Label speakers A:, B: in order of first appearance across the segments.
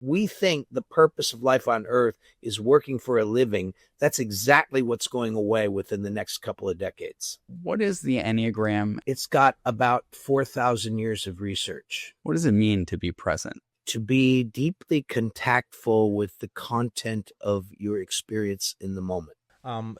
A: we think the purpose of life on Earth is working for a living. That's exactly what's going away within the next couple of decades.
B: What is the Enneagram?
A: It's got about 4,000 years of research.
B: What does it mean to be present?
A: To be deeply contactful with the content of your experience in the moment.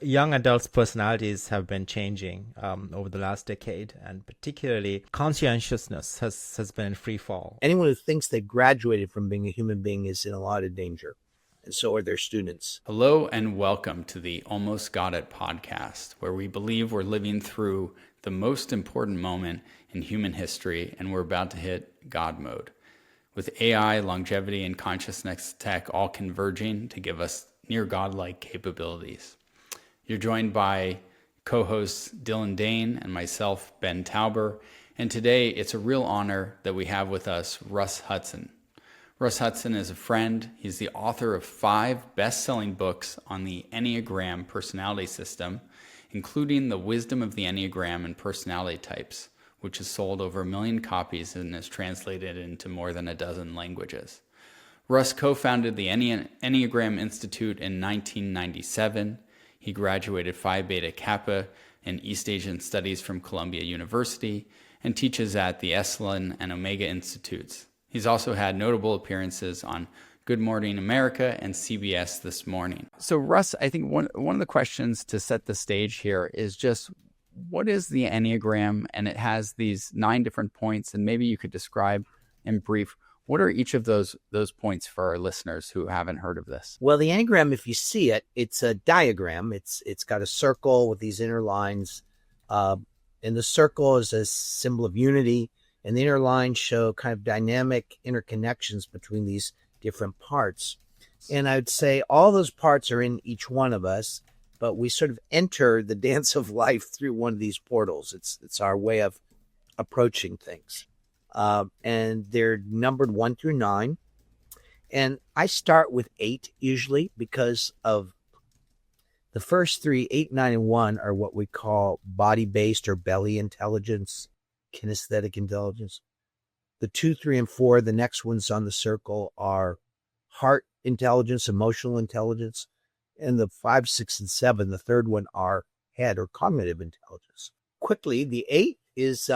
C: Young adults' personalities have been changing over the last decade, and particularly conscientiousness has been in free fall.
A: Anyone who thinks they've graduated from being a human being is in a lot of danger, and so are their students.
B: Hello and welcome to the Almost Got It podcast, where we believe we're living through the most important moment in human history, and we're about to hit God mode. With AI, longevity, and consciousness tech all converging to give us near godlike capabilities. You're joined by co-hosts Dylan Dane and myself, Ben Tauber, and today it's a real honor that we have with us Russ Hudson. Russ Hudson is a friend. He's the author of 5 best-selling books on the Enneagram personality system, including The Wisdom of the Enneagram and Personality Types, which has sold over 1 million copies and is translated into more than a dozen languages. Russ co-founded the Enneagram Institute in 1997. He graduated Phi Beta Kappa in East Asian Studies from Columbia University and teaches at the Esalen and Omega Institutes. He's also had notable appearances on Good Morning America and CBS This Morning. So Russ, I think one of the questions to set the stage here is just, what is the Enneagram? And it has these 9 different points, and maybe you could describe in brief, what are each of those points for our listeners who haven't heard of this?
A: Well, the Enneagram, if you see it, it's a diagram. It's got a circle with these inner lines. And the circle is a symbol of unity, and the inner lines show kind of dynamic interconnections between these different parts. And I would say all those parts are in each one of us, but we sort of enter the dance of life through one of these portals. It's our way of approaching things. And they're numbered 1 through 9. And I start with 8 usually because of the first 3, 8, 9, and 1 are what we call body-based or belly intelligence, kinesthetic intelligence. The 2, 3, and 4, the next ones on the circle, are heart intelligence, emotional intelligence. And the 5, 6, and 7, the third one, are head or cognitive intelligence. Quickly, the 8 is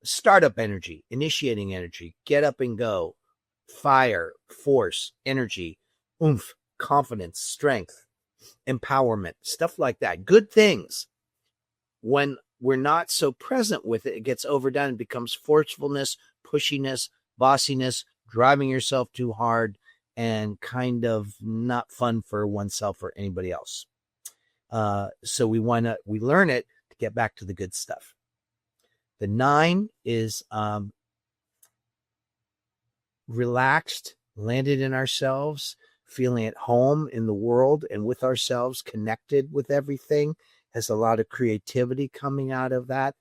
A: startup energy, initiating energy, get up and go, fire, force, energy, oomph, confidence, strength, empowerment, stuff like that. Good things. When we're not so present with it, it gets overdone and becomes forcefulness, pushiness, bossiness, driving yourself too hard, and kind of not fun for oneself or anybody else. So we learn it to get back to the good stuff. The 9 is relaxed, landed in ourselves, feeling at home in the world and with ourselves, connected with everything, has a lot of creativity coming out of that,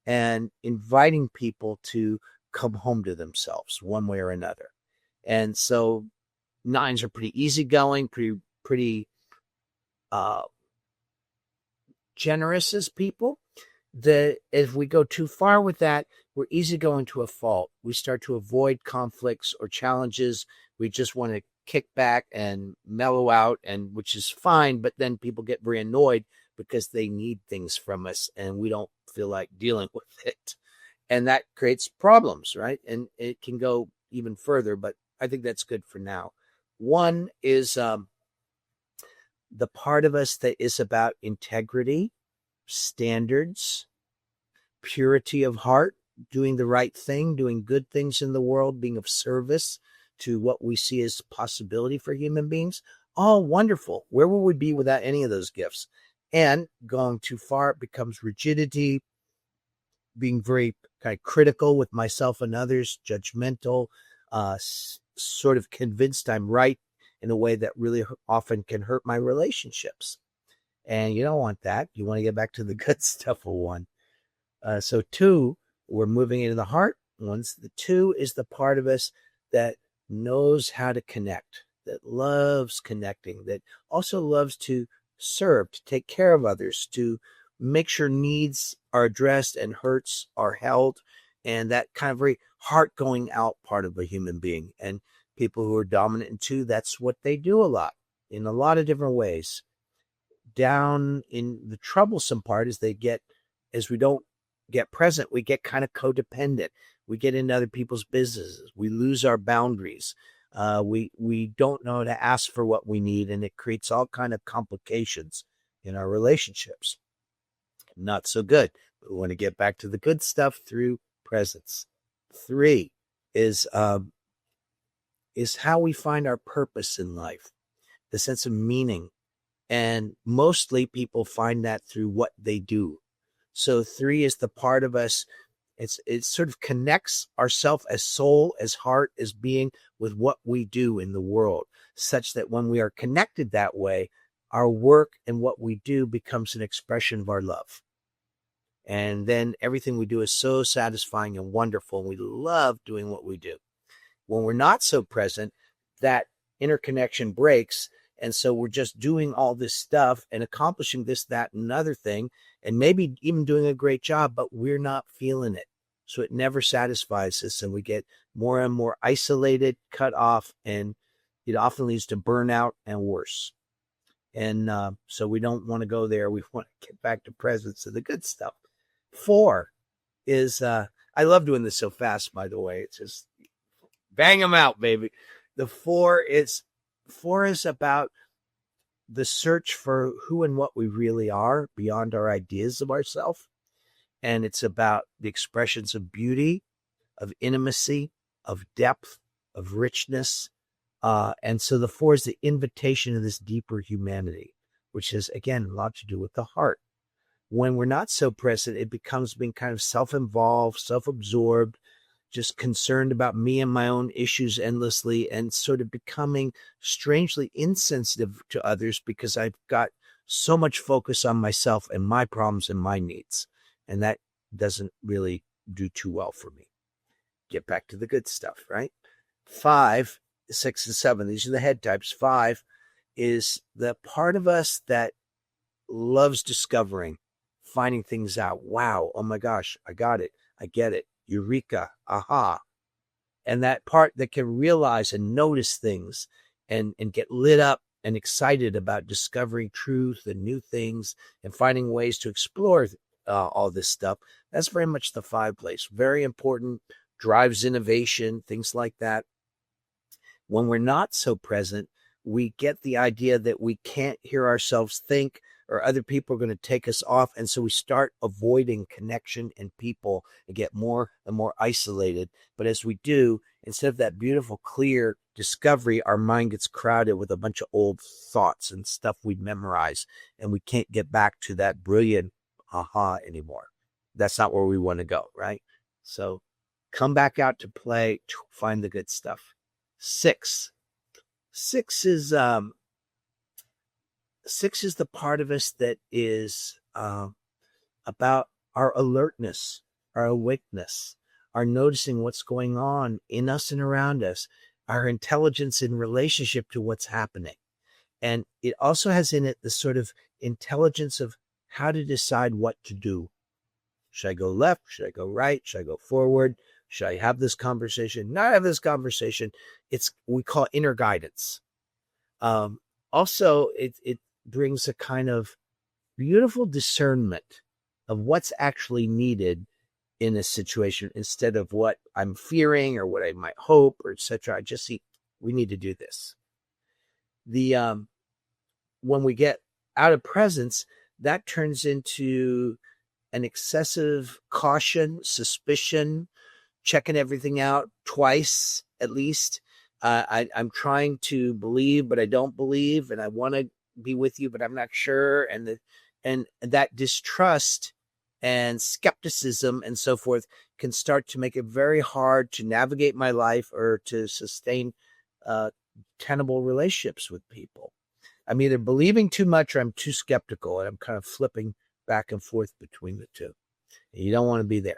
A: and inviting people to come home to themselves one way or another. And so 9s are pretty easygoing, pretty generous as people. If we go too far with that, we're easygoing to a fault. We start to avoid conflicts or challenges. We just want to kick back and mellow out, and which is fine, but then people get very annoyed because they need things from us and we don't feel like dealing with it. And that creates problems, right? And it can go even further, but I think that's good for now. 1 is the part of us that is about integrity, standards, purity of heart, doing the right thing, doing good things in the world, being of service to what we see as possibility for human beings. All wonderful. Where would we be without any of those gifts? And going too far, it becomes rigidity, being very kind of critical with myself and others, judgmental, sort of convinced I'm right in a way that really often can hurt my relationships. And you don't want that. You want to get back to the good stuff of 1. So 2, we're moving into the heart. The 2 is the part of us that knows how to connect, that loves connecting, that also loves to serve, to take care of others, to make sure needs are addressed and hurts are held, and that kind of very heart going out part of a human being. And People who are dominant in 2, that's what they do a lot in a lot of different ways. Down in the troublesome part is as we don't get present, we get kind of codependent. We get into other people's businesses. We lose our boundaries. We don't know how to ask for what we need, and it creates all kind of complications in our relationships. Not so good. We want to get back to the good stuff through presence. 3 is how we find our purpose in life, the sense of meaning. And mostly people find that through what they do. So 3 is the part of us, it sort of connects ourself as soul, as heart, as being with what we do in the world, such that when we are connected that way, our work and what we do becomes an expression of our love. And then everything we do is so satisfying and wonderful, and we love doing what we do. When we're not so present, that interconnection breaks. And so we're just doing all this stuff and accomplishing this, that, and another thing, and maybe even doing a great job, but we're not feeling it. So it never satisfies us, and we get more and more isolated, cut off, and it often leads to burnout and worse. And so we don't want to go there. We want to get back to presence and the good stuff. 4 is, I love doing this so fast, by the way. It's just bang them out, baby. The 4 is about the search for who and what we really are beyond our ideas of ourselves. And it's about the expressions of beauty, of intimacy, of depth, of richness. And so the 4 is the invitation of this deeper humanity, which has, again, a lot to do with the heart. When we're not so present, it becomes being kind of self-involved, self-absorbed, just concerned about me and my own issues endlessly, and sort of becoming strangely insensitive to others because I've got so much focus on myself and my problems and my needs. And that doesn't really do too well for me. Get back to the good stuff, right? 5, 6, and 7, these are the head types. 5 is the part of us that loves discovering, finding things out. Wow, oh my gosh, I got it. I get it. Eureka, aha. And that part that can realize and notice things and get lit up and excited about discovering truth and new things and finding ways to explore all this stuff. That's very much the 5 place. Very important, drives innovation, things like that. When we're not so present, we get the idea that we can't hear ourselves think, or other people are going to take us off. And so we start avoiding connection and people and get more and more isolated. But as we do, instead of that beautiful, clear discovery, our mind gets crowded with a bunch of old thoughts and stuff we'd memorize. And we can't get back to that brilliant aha anymore. That's not where we want to go, right? So come back out to play, find the good stuff. 6 is 6 is the part of us that is about our alertness, our awakeness, our noticing what's going on in us and around us, our intelligence in relationship to what's happening. And it also has in it the sort of intelligence of how to decide what to do. Should I go left? Should I go right? Should I go forward? Should I have this conversation? Not have this conversation. We call it inner guidance. Also, it brings a kind of beautiful discernment of what's actually needed in a situation instead of what I'm fearing or what I might hope or etc. I just see we need to do this. When we get out of presence, that turns into an excessive caution, suspicion, checking everything out twice at least. I'm trying to believe, but I don't believe, and I want to be with you, but I'm not sure. And that distrust and skepticism and so forth can start to make it very hard to navigate my life or to sustain tenable relationships with people. I'm either believing too much or I'm too skeptical, and I'm kind of flipping back and forth between the two. And you don't want to be there.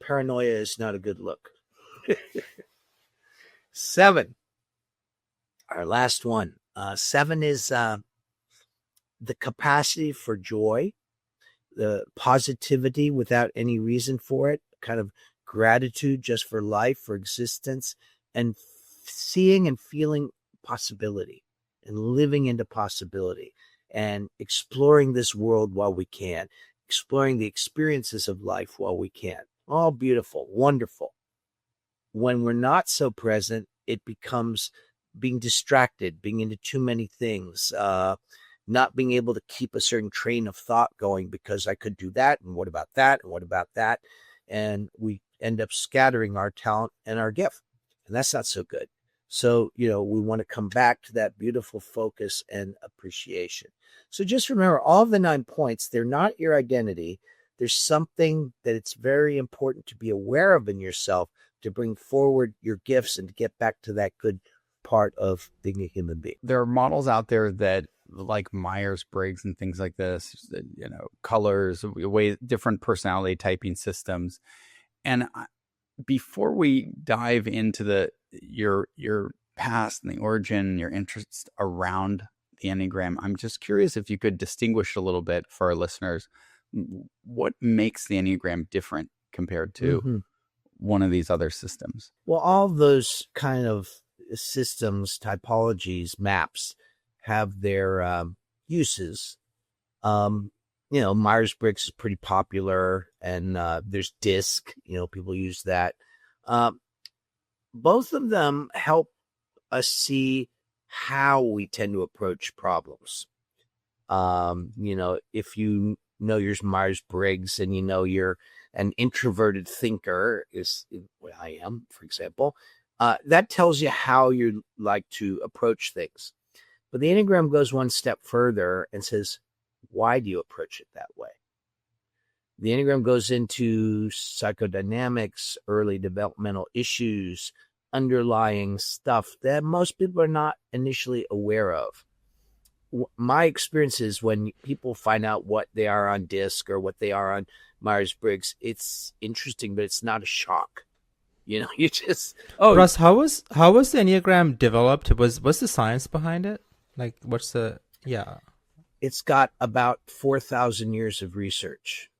A: Paranoia is not a good look. 7, our last one. 7 is the capacity for joy, the positivity without any reason for it, kind of gratitude just for life, for existence, and seeing and feeling possibility and living into possibility and exploring this world while we can, exploring the experiences of life while we can. All beautiful, wonderful. When we're not so present, it becomes being distracted, being into too many things, not being able to keep a certain train of thought going because I could do that, and what about that, and what about that? And we end up scattering our talent and our gift, and that's not so good. So, we want to come back to that beautiful focus and appreciation. So just remember, all of the 9 points, they're not your identity. There's something that it's very important to be aware of in yourself to bring forward your gifts and to get back to that good part of being a human being.
B: There are models out there that, like Myers-Briggs and things like this, colors, different personality typing systems. And before we dive into your past and the origin, your interest around the Enneagram, I'm just curious if you could distinguish a little bit for our listeners, what makes the Enneagram different compared to one of these other systems?
A: Well, all those kind of systems, typologies, maps have their uses. Myers-Briggs is pretty popular, and there's DISC, people use that. Both of them help us see how we tend to approach problems. If you know your Myers-Briggs and you're an introverted thinker, is what I am, for example, that tells you how you like to approach things. But the Enneagram goes one step further and says, why do you approach it that way? The Enneagram goes into psychodynamics, early developmental issues, underlying stuff that most people are not initially aware of. My experience is when people find out what they are on DISC or what they are on Myers-Briggs, it's interesting, but it's not a shock. You just...
C: Russ, how was the Enneagram developed? What's the science behind it? Like, what's the... Yeah.
A: It's got about 4,000 years of research.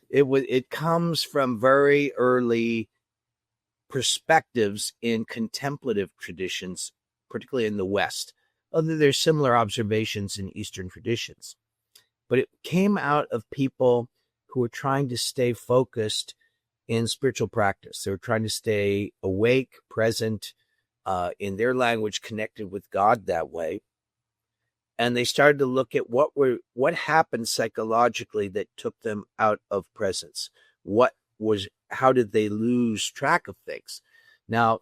A: It comes from very early perspectives in contemplative traditions, particularly in the West. Although there's similar observations in Eastern traditions. But it came out of people who were trying to stay focused in spiritual practice. They were trying to stay awake, present, in their language, connected with God that way. And they started to look at what happened psychologically that took them out of presence. How did they lose track of things? Now,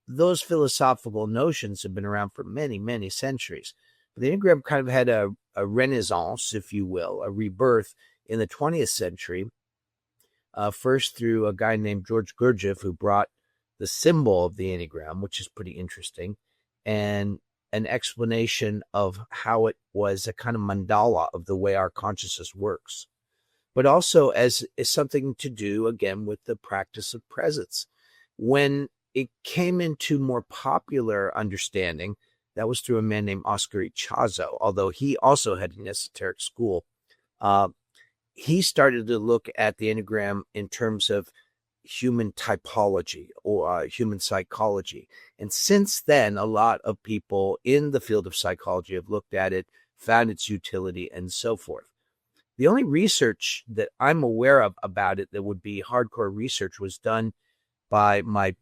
A: those philosophical notions have been around for many, many centuries. But the Enneagram kind of had a renaissance, if you will, a rebirth in the 20th century, first through a guy named George Gurdjieff, who brought the symbol of the Enneagram, which is pretty interesting, and an explanation of how it was a kind of mandala of the way our consciousness works, but also as something to do, again, with the practice of presence. When it came into more popular understanding, that was through a man named Oscar Ichazo, although he also had an esoteric school. He started to look at the Enneagram in terms of human typology or human psychology. And since then, a lot of people in the field of psychology have looked at it, found its utility, and so forth. The only research that I'm aware of about it that would be hardcore research was done by my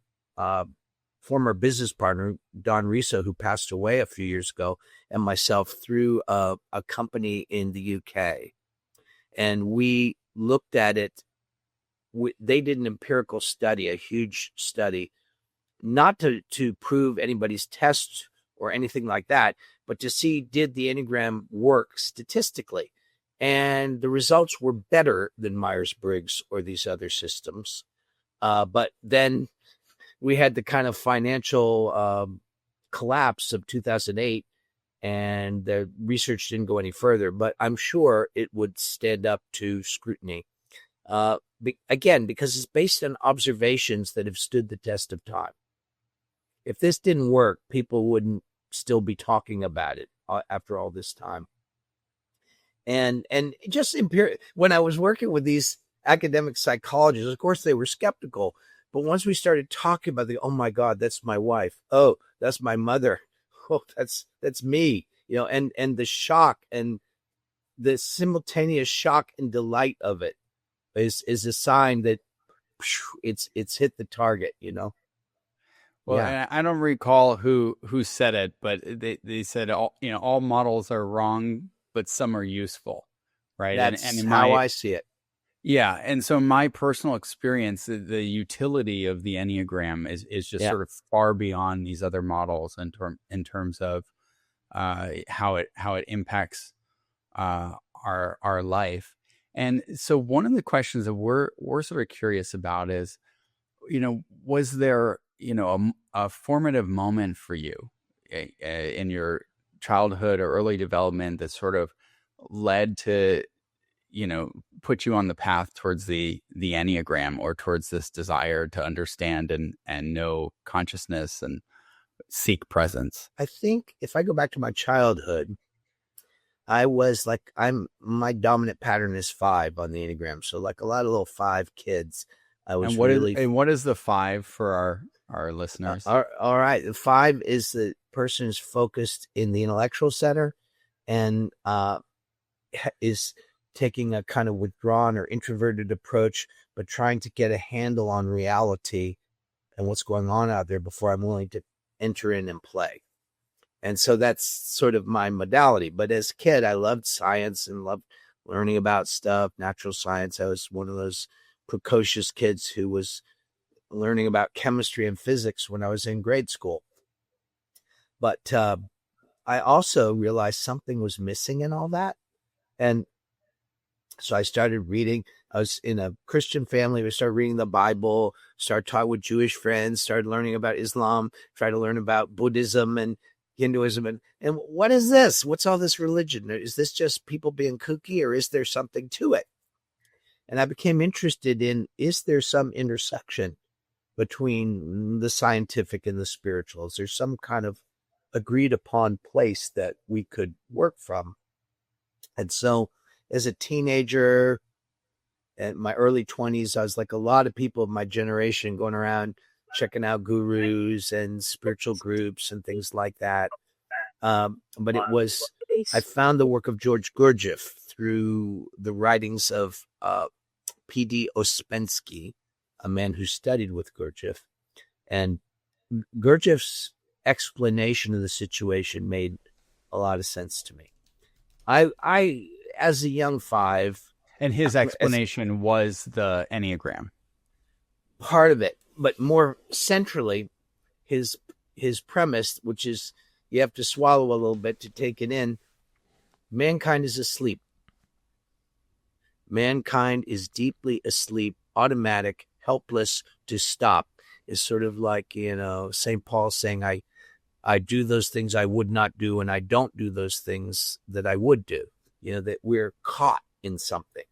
A: former business partner, Don Riso, who passed away a few years ago, and myself through a company in the UK. And we looked at it. They did an empirical study, a huge study, not to prove anybody's test or anything like that, but to see, did the Enneagram work statistically? And the results were better than Myers-Briggs or these other systems. But then we had the kind of financial collapse of 2008, and the research didn't go any further. But I'm sure it would stand up to scrutiny. Again, because it's based on observations that have stood the test of time. If this didn't work, people wouldn't still be talking about it after all this time. And just when I was working with these academic psychologists, of course, they were skeptical. But once we started talking about oh my God, that's my wife. Oh, that's my mother. Oh, that's me. And the shock and the simultaneous shock and delight of it is a sign that it's hit the target.
B: Well,
A: Yeah,
B: and I don't recall who said it, but they said all models are wrong, but some are useful, right? And
A: that's
B: in
A: how
B: my
A: I see it.
B: Yeah, and so my personal experience, the utility of the Enneagram is just
A: Yeah.
B: sort of far beyond these other models in terms of how it impacts our life. And so one of the questions that we're sort of curious about is, was there a formative moment for you in your childhood or early development that sort of led to put you on the path towards the Enneagram, or towards this desire to understand and know consciousness and seek presence?
A: I think if I go back to my childhood, I was my dominant pattern is 5 on the Enneagram. So like a lot of little 5 kids, I was
B: What is the 5 for our listeners?
A: All right. The 5 is the person is focused in the intellectual center and is taking a kind of withdrawn or introverted approach, but trying to get a handle on reality and what's going on out there before I'm willing to enter in and play. And so that's sort of my modality. But as a kid, I loved science and loved learning about stuff, natural science. I was one of those precocious kids who was learning about chemistry and physics when I was in grade school. But I also realized something was missing in all that. And so I started reading. I was in a Christian family. We started reading the Bible, started talking with Jewish friends, started learning about Islam, tried to learn about Buddhism and Hinduism. And what is this? What's all this religion? Is this just people being kooky, or is there something to it? And I became interested in, is there some intersection between the scientific and the spiritual? Is there some kind of agreed upon place that we could work from? And so as a teenager, in my early 20s, I was like a lot of people of my generation, going around checking out gurus and spiritual groups and things like that. But I found the work of George Gurdjieff through the writings of P.D. Ouspensky, a man who studied with Gurdjieff. And Gurdjieff's explanation of the situation made a lot of sense to me. I as a young 5,
B: And his explanation was the Enneagram.
A: Part of it, but more centrally, his premise, which is you have to swallow a little bit to take it in. Mankind is asleep. Mankind is deeply asleep, automatic, helpless to stop. It's sort of like, St. Paul saying, I do those things I would not do, and I don't do those things that I would do. That we're caught in something.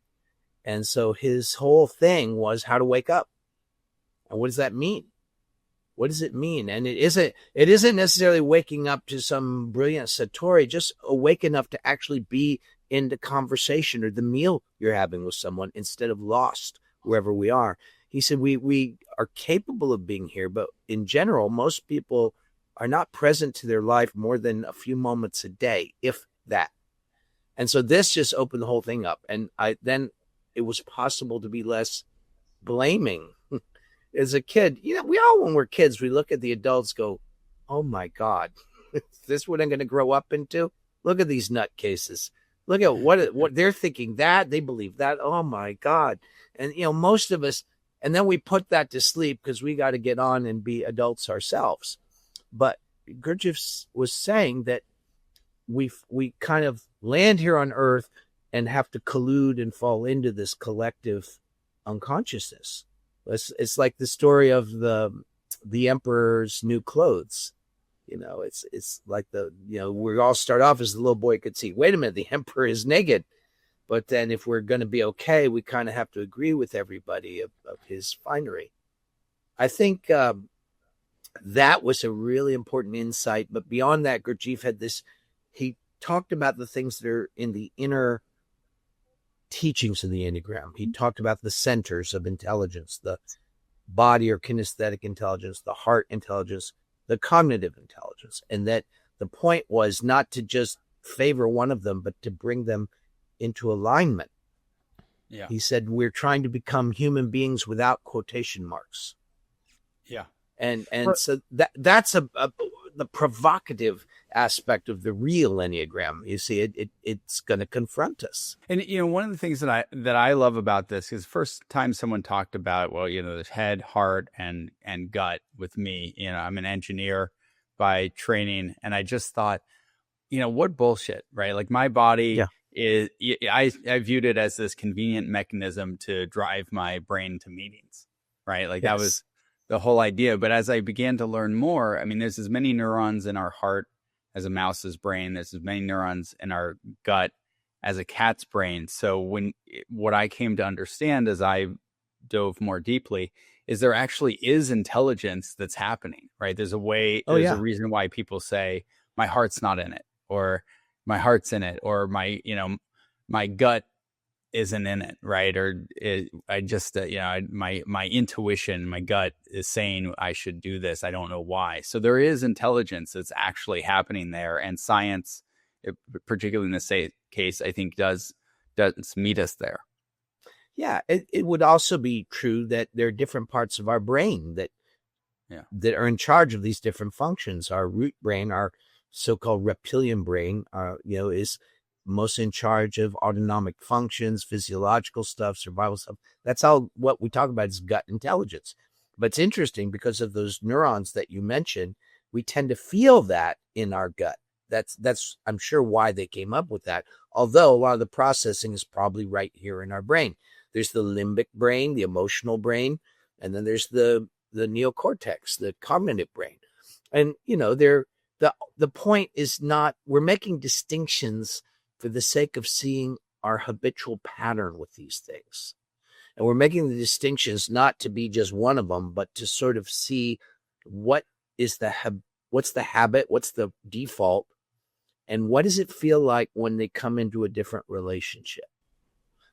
A: And so his whole thing was how to wake up. And what does that mean? What does it mean? And it isn't necessarily waking up to some brilliant Satori, just awake enough to actually be in the conversation or the meal you're having with someone instead of lost wherever we are. He said, we are capable of being here, but in general, most people are not present to their life more than a few moments a day, if that. And so this just opened the whole thing up. And then it was possible to be less blaming. As a kid, we all, when we're kids, we look at the adults, go, oh my God, is this what I'm going to grow up into? Look at these nutcases. Look at what they're thinking, that they believe that. Oh my God. And, most of us, and then we put that to sleep because we got to get on and be adults ourselves. But Gurdjieff was saying that we kind of land here on Earth and have to collude and fall into this collective unconsciousness. It's like the story of the emperor's new clothes. It's like we all start off as the little boy could see, wait a minute, the emperor is naked. But then if we're going to be okay, we kind of have to agree with everybody of his finery. I think that was a really important insight. But beyond that, Gurdjieff had he talked about the things that are in the inner teachings of the Enneagram. He talked about the centers of intelligence, the body or kinesthetic intelligence, the heart intelligence, the cognitive intelligence, and that the point was not to just favor one of them, but to bring them into alignment.
B: Yeah.
A: He said, we're trying to become human beings without quotation marks.
B: Yeah.
A: And so that's the provocative aspect of the real Enneagram. You see, it's going to confront us.
B: And, one of the things that I love about this is first time someone talked about, well, there's head, heart, and gut with me. I'm an engineer by training. And I just thought, what bullshit, right? Like my body is, I viewed it as this convenient mechanism to drive my brain to meetings, right? Like that was the whole idea. But as I began to learn more, I mean, there's as many neurons in our heart as a mouse's brain. There's as many neurons in our gut as a cat's brain. So what I came to understand as I dove more deeply is there actually is intelligence that's happening, right? There's a reason why people say my heart's not in it, or my heart's in it, or my gut isn't in it, right? Or my intuition, my gut is saying I should do this. I don't know why. So there is intelligence that's actually happening there, and science, particularly in this case, I think does meet us there.
A: Yeah, it would also be true that there are different parts of our brain that are in charge of these different functions. Our root brain, our so-called reptilian brain, is mostly in charge of autonomic functions, physiological stuff, survival stuff. That's all what we talk about is gut intelligence. But it's interesting because of those neurons that you mentioned, we tend to feel that in our gut. That's I'm sure why they came up with that. Although a lot of the processing is probably right here in our brain. There's the limbic brain, the emotional brain, and then there's the neocortex, the cognitive brain. And the point is not, we're making distinctions for the sake of seeing our habitual pattern with these things. And we're making the distinctions not to be just one of them, but to sort of see what's the habit, what's the default, and what does it feel like when they come into a different relationship.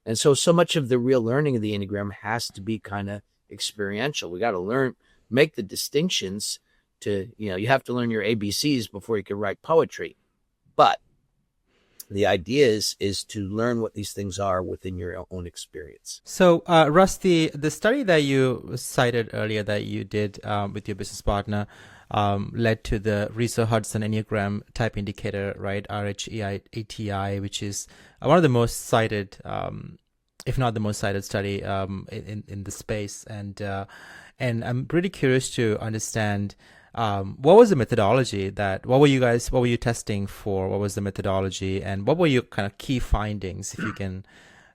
A: And so much of the real learning of the Enneagram has to be kind of experiential. We got to make the distinctions you have to learn your ABCs before you can write poetry. But the idea is to learn what these things are within your own experience.
C: So, Russ, the study that you cited earlier that you did with your business partner led to the Riso-Hudson Enneagram type indicator, right? RHEATI, which is one of the most cited, if not the most cited study in the space. And I'm really curious to understand what was the methodology what were you testing for? What was the methodology, and what were your kind of key findings, if you can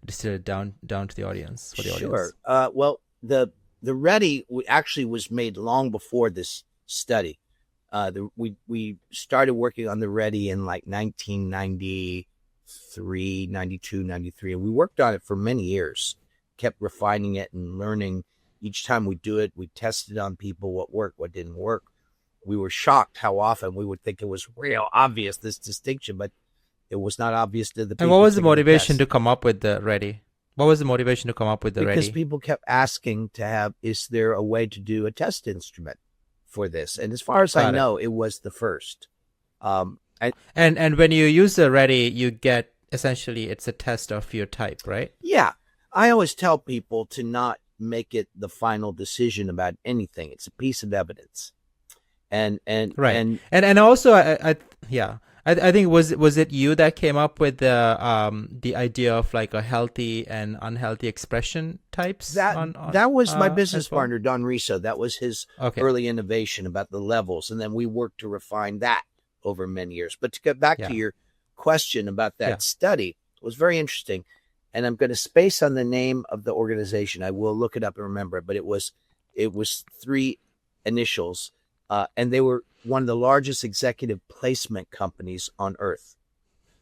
C: distill it down to the audience?
A: Sure. Well, the Ready actually was made long before this study. We started working on the Ready in like 1993, 92, 93, and we worked on it for many years, kept refining it and learning. Each time we do it, we tested on people what worked, what didn't work. We were shocked how often we would think it was real obvious, this distinction, but it was not obvious to the people.
C: And what was the motivation to come up with the Ready? What was the motivation to come up with the Ready?
A: Because people kept asking is there a way to do a test instrument for this? And as far as I know, it was the first. And
C: when you use the Ready, you get, essentially, it's a test of your type, right?
A: Yeah. I always tell people to not make it the final decision about anything. It's a piece of evidence. And
C: also I think was it you that came up with the idea of like a healthy and unhealthy expression types?
A: That was my business partner, Don Riso. That was his early innovation about the levels, and then we worked to refine that over many years. But to get back to your question about that study, it was very interesting. And I'm going to space on the name of the organization. I will look it up and remember it, but it was 3 initials. And they were one of the largest executive placement companies on earth.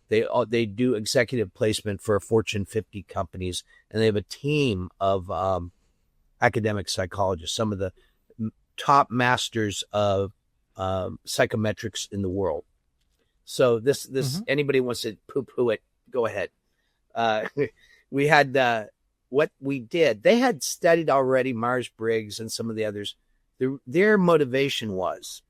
A: They do executive placement for Fortune 50 companies, and they have a team of academic psychologists, some of the top masters of psychometrics in the world. So this anybody wants to poo-poo it, go ahead. we had what we did. They had studied already Myers-Briggs and some of the others. Their motivation was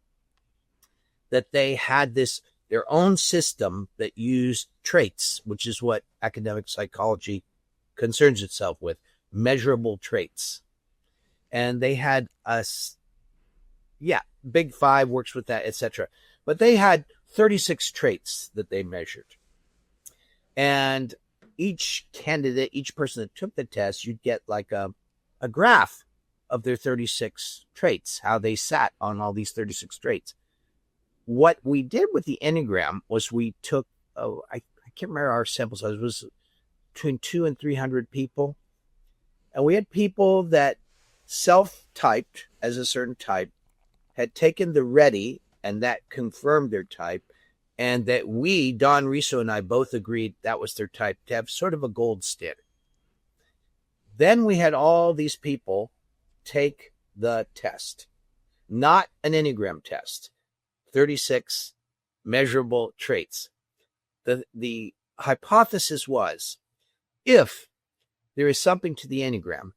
A: that they had their own system that used traits, which is what academic psychology concerns itself with, measurable traits. And they had Big Five works with that, etc. But they had 36 traits that they measured. And each candidate, each person that took the test, you'd get like a graph of their 36 traits, how they sat on all these 36 traits. What we did with the Enneagram was we took, I can't remember our sample size, it was between 200 and 300 people. And we had people that self-typed as a certain type, had taken the ready, and that confirmed their type, and that we, Don Riso and I, both agreed that was their type, to have sort of a gold standard. Then we had all these people take the test, not an Enneagram test, 36 measurable traits. The hypothesis was, if there is something to the Enneagram,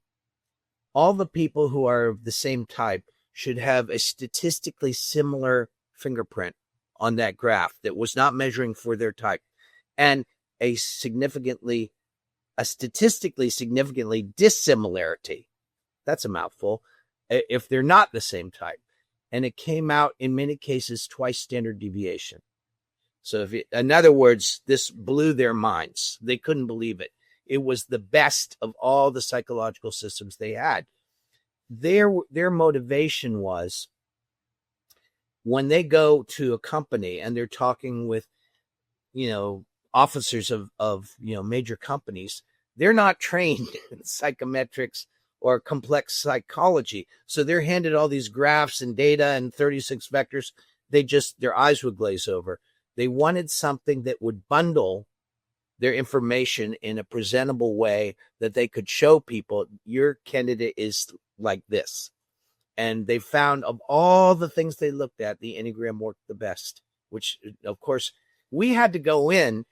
A: all the people who are of the same type should have a statistically similar fingerprint on that graph that was not measuring for their type, and a statistically significantly dissimilarity. That's a mouthful. If they're not the same type. And it came out in many cases twice standard deviation. So in other words, this blew their minds. They couldn't believe it. It was the best of all the psychological systems they had. Their motivation was, when they go to a company and they're talking with, officers of major companies, they're not trained in psychometrics or complex psychology. So they're handed all these graphs and data and 36 vectors. Their eyes would glaze over. They wanted something that would bundle their information in a presentable way that they could show people, your candidate is like this. And they found, of all the things they looked at, the Enneagram worked the best, which, of course, we had to go in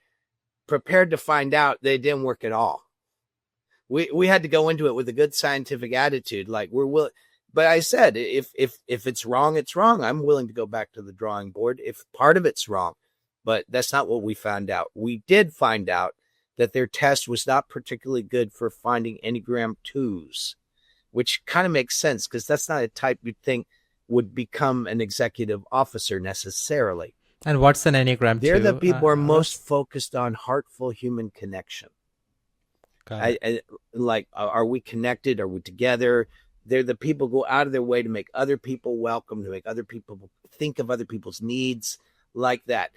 A: prepared to find out they didn't work at all. We had to go into it with a good scientific attitude, like we're willing. But I said, if it's wrong, it's wrong. I'm willing to go back to the drawing board if part of it's wrong. But that's not what we found out. We did find out that their test was not particularly good for finding Enneagram 2s, which kind of makes sense because that's not a type you'd think would become an executive officer necessarily.
C: And what's an Enneagram 2?
A: They're the people who are most focused on heartful human connection. Are we connected? Are we together? They're the people who go out of their way to make other people welcome, to make other people think of other people's needs, like that.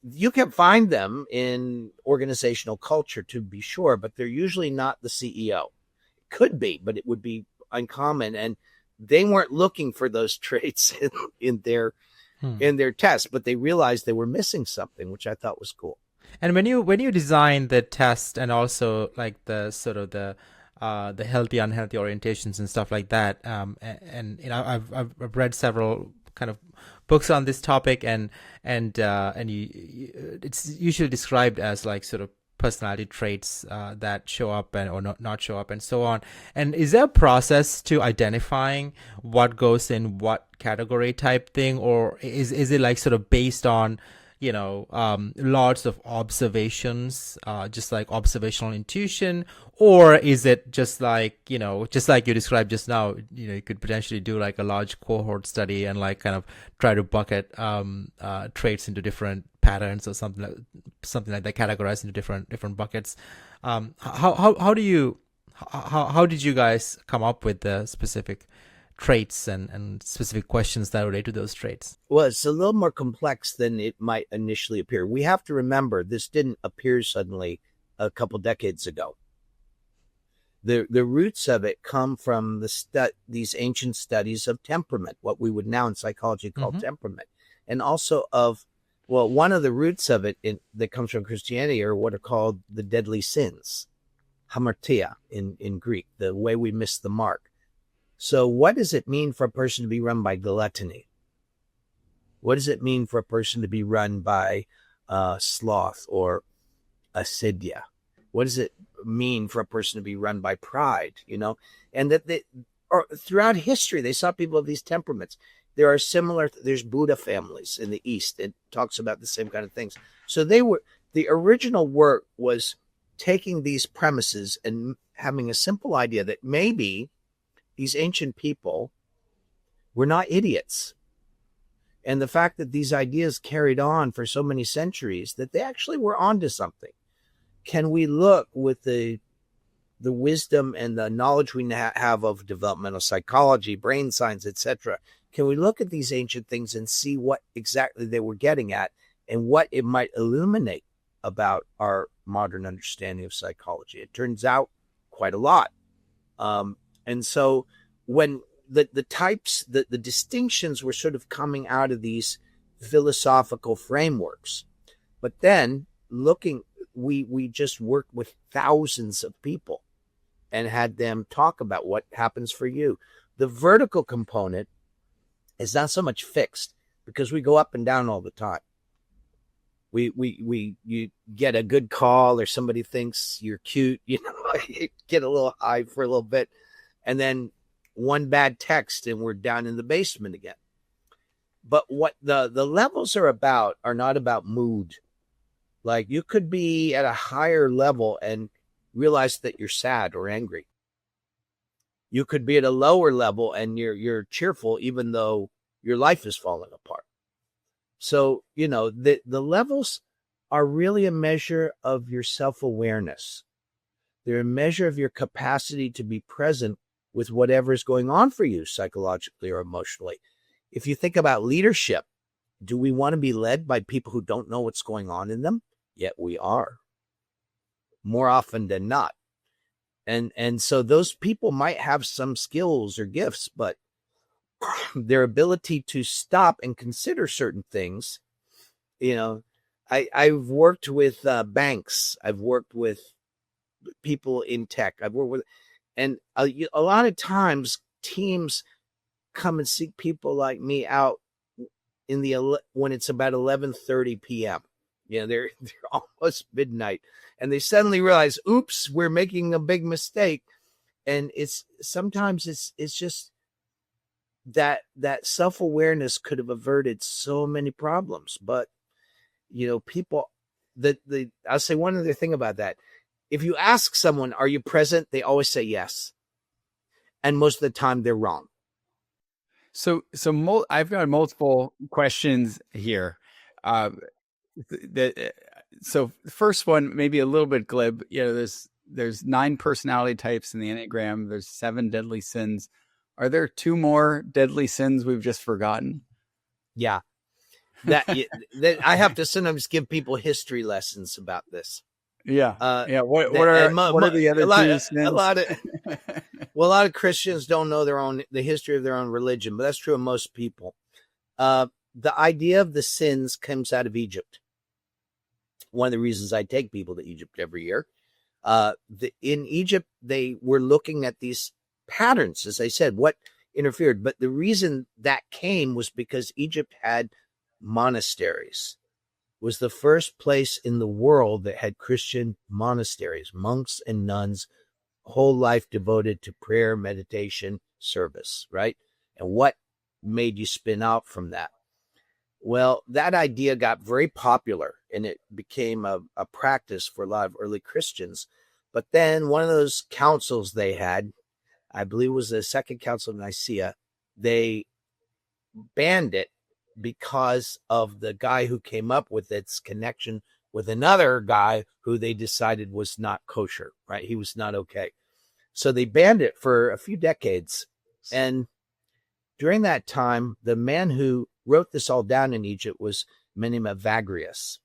A: You can find them in organizational culture, to be sure, but they're usually not the CEO. It could be, but it would be uncommon. And they weren't looking for those traits in their test, but they realized they were missing something, which I thought was cool.
C: And when you design the test, and also like the sort of the healthy, unhealthy orientations and stuff like that, and I've read several kind of books on this topic, and it's usually described as like sort of personality traits that show up or not show up, and so on. And is there a process to identifying what goes in what category type thing, or is it like sort of based on lots of observations, just like observational intuition, or is it just like just like you described just now, you could potentially do like a large cohort study and like kind of try to bucket traits into different patterns or something like that, categorized into different buckets. How did you guys come up with the specific traits and specific questions that relate to those traits?
A: Well, it's a little more complex than it might initially appear. We have to remember this didn't appear suddenly a couple decades ago. The roots of it come from these ancient studies of temperament, what we would now in psychology call temperament, and also one of the roots of it that comes from Christianity are what are called the deadly sins, hamartia in Greek, the way we miss the mark. So what does it mean for a person to be run by gluttony? What does it mean for a person to be run by sloth or acidya? What does it mean for a person to be run by pride, and that throughout history, they saw people of these temperaments. There are there's Buddha families in the East. It talks about the same kind of things. So the original work was taking these premises and having a simple idea that maybe these ancient people were not idiots. And the fact that these ideas carried on for so many centuries, that they actually were onto something. Can we look with the wisdom and the knowledge we have of developmental psychology, brain science, etc., can we look at these ancient things and see what exactly they were getting at and what it might illuminate about our modern understanding of psychology? It turns out quite a lot. And so when the types, the distinctions were sort of coming out of these philosophical frameworks, but then we just worked with thousands of people and had them talk about what happens for you. The vertical component is not so much fixed because we go up and down all the time. You get a good call or somebody thinks you're cute, you get a little high for a little bit, and then one bad text and we're down in the basement again. But what the levels are not about mood. Like you could be at a higher level and realize that you're sad or angry. You could be at a lower level and you're cheerful even though your life is falling apart. So, the levels are really a measure of your self-awareness. They're a measure of your capacity to be present with whatever is going on for you psychologically or emotionally. If you think about leadership, do we want to be led by people who don't know what's going on in them? Yet we are, more often than not. And so those people might have some skills or gifts, but their ability to stop and consider certain things, I've worked with banks. I've worked with people in tech. And a lot of times teams come and seek people like me out when it's about 11:30 p.m. They're almost midnight, and they suddenly realize, oops, we're making a big mistake. And sometimes it's just that self-awareness could have averted so many problems. But people, I'll say one other thing about that. If you ask someone, are you present? They always say yes. And most of the time they're wrong.
B: So I've got multiple questions here. So the first one, maybe a little bit glib. There's 9 personality types in the Enneagram. There's 7 deadly sins. Are there 2 more deadly sins we've just forgotten?
A: Yeah. That I have to sometimes give people history lessons about this.
B: Yeah. What are the other 2 sins?
A: A lot of Christians don't know the history of their own religion, but that's true of most people. The idea of the sins comes out of Egypt. One of the reasons I take people to Egypt every year. In Egypt, they were looking at these patterns, as I said, what interfered. But the reason that came was because Egypt had monasteries. It was the first place in the world that had Christian monasteries, monks and nuns, whole life devoted to prayer, meditation, service, right? And what made you spin out from that? Well, that idea got very popular and it became a practice for a lot of early Christians. But then one of those councils they had, I believe it was the Second Council of Nicaea, they banned it because of the guy who came up with its connection with another guy who they decided was not kosher, right? He was not okay. So they banned it for a few decades. And during that time, the man who wrote this all down in Egypt was a man named Evagrius.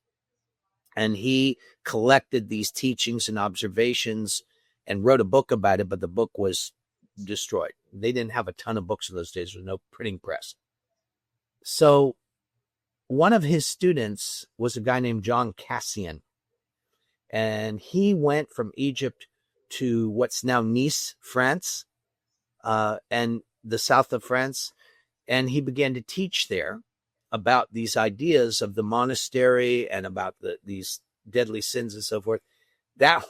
A: And he collected these teachings and observations and wrote a book about it, but the book was destroyed. They didn't have a ton of books in those days. There was no printing press. So one of his students was a guy named John Cassian. And he went from Egypt to what's now Nice, France, and the south of France. And he began to teach there about these ideas of the monastery and about these deadly sins and so forth. That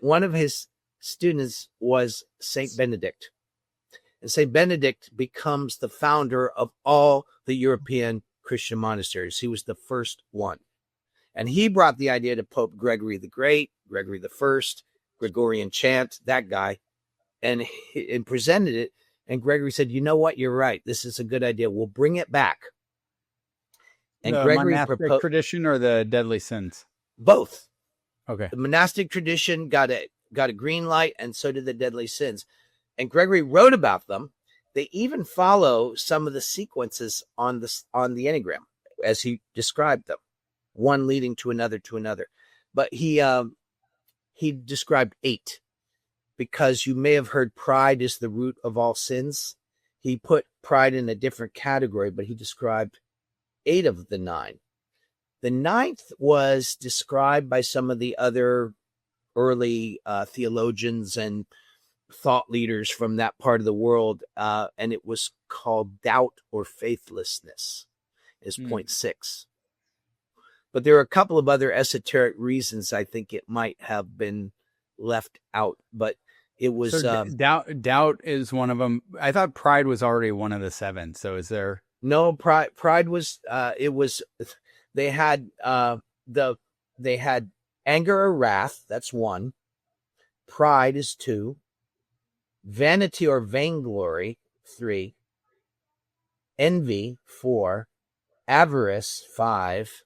A: one of his students was Saint Benedict. And Saint Benedict becomes the founder of all the European Christian monasteries. He was the first one. And he brought the idea to Pope Gregory the Great, Gregory the First, Gregorian chant, that guy, and presented it. And Gregory said, you know what? You're right. This is a good idea. We'll bring it back. And
B: The
A: Gregory
B: monastic tradition or the deadly sins?
A: Both.
B: Okay.
A: The monastic tradition got a green light, and so did the deadly sins. And Gregory wrote about them. They even follow some of the sequences on the Enneagram as he described them, one leading to another. But he described 8, because you may have heard pride is the root of all sins. He put pride in a different category, but he described 8 of the 9. The 9th was described by some of the other early theologians and thought leaders from that part of the world, and it was called doubt or faithlessness, is point 6. But there are a couple of other esoteric reasons I think it might have been left out, but it was
B: doubt is one of them. I thought pride was already one of the 7. So is there?
A: No, pride was it was they had anger or wrath, that's 1. Pride is 2. Vanity or vainglory, 3. Envy, 4. Avarice, 5.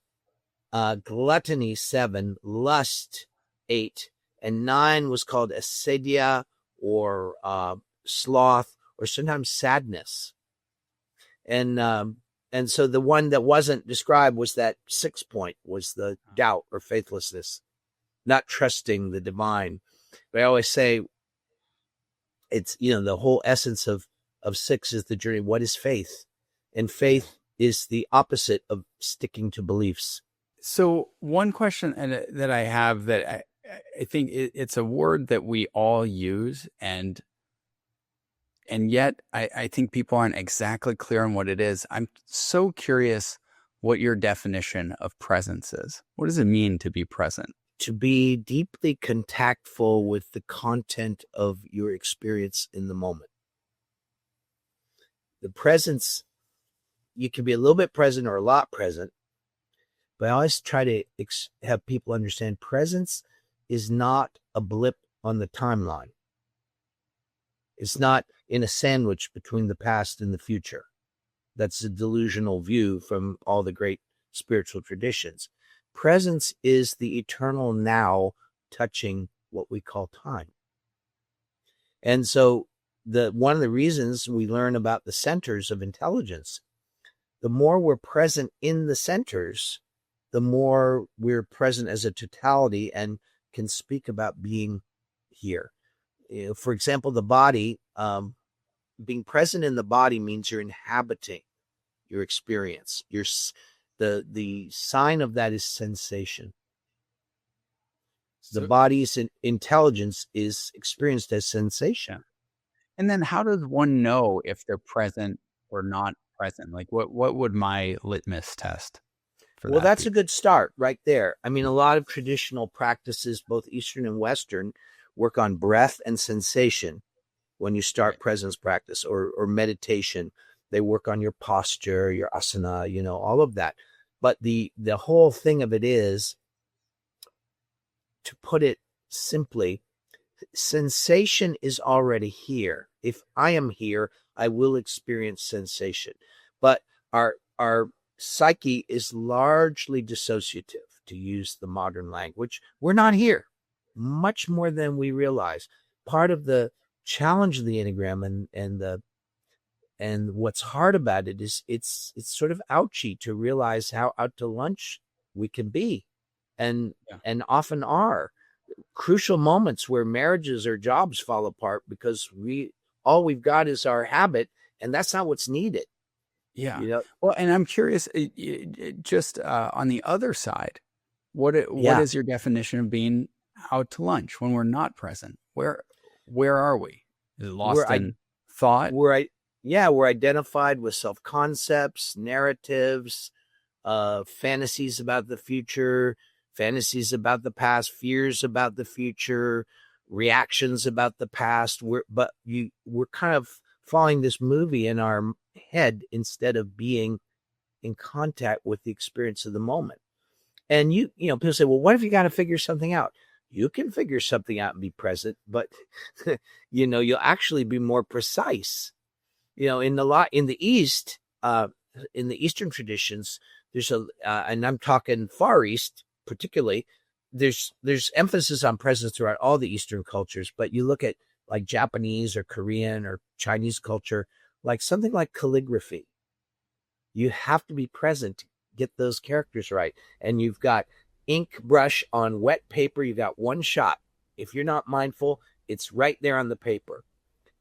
A: Gluttony, 7. Lust, 8. And 9 was called acedia or sloth, or sometimes sadness. And so the one that wasn't described was that 6 point, was the doubt or faithlessness, not trusting the divine. But I always say, it's, the whole essence of 6 is the journey. What is faith? And faith is the opposite of sticking to beliefs.
B: So one question that I have, that I think it's a word that we all use, and yet I think people aren't exactly clear on what it is. I'm so curious what your definition of presence is. What does it mean to be present?
A: To be deeply contactful with the content of your experience in the moment. The presence, you can be a little bit present or a lot present, but I always try to have people understand presence is not a blip on the timeline. It's not in a sandwich between the past and the future. That's a delusional view from all the great spiritual traditions. Presence is the eternal now touching what we call time. And so one of the reasons we learn about the centers of intelligence, the more we're present in the centers, the more we're present as a totality and can speak about being here. For example, the body, being present in the body means you're inhabiting your experience. The sign of that is sensation. The body's intelligence is experienced as sensation.
B: And then how does one know if they're present or not present? Like what would my litmus test for that?
A: Well, that's a good start right there. I mean, a lot of traditional practices, both Eastern and Western, work on breath and sensation when you start presence practice or meditation. They work on your posture, your asana, all of that. But the whole thing of it is, to put it simply, sensation is already here. If I am here, I will experience sensation. But our psyche is largely dissociative, to use the modern language. We're not here, much more than we realize. Part of the challenge of the Enneagram and what's hard about it is it's sort of ouchy to realize how out to lunch we can be, and often are. Crucial moments where marriages or jobs fall apart because all we've got is our habit, and that's not what's needed.
B: Yeah. Well, and I'm curious, just on the other side, what is your definition of being out to lunch when we're not present? Where are we? Is it lost in thought?
A: We're identified with self-concepts, narratives, fantasies about the future, fantasies about the past, fears about the future, reactions about the past. We're kind of following this movie in our head instead of being in contact with the experience of the moment. And people say, well, what if you got to figure something out? You can figure something out and be present, but you'll actually be more precise. In the East, in the Eastern traditions, there's and I'm talking Far East particularly, there's emphasis on presence throughout all the Eastern cultures. But you look at like Japanese or Korean or Chinese culture, like something like calligraphy. You have to be present to get those characters right. And you've got ink brush on wet paper. You got one shot. If you're not mindful, it's right there on the paper.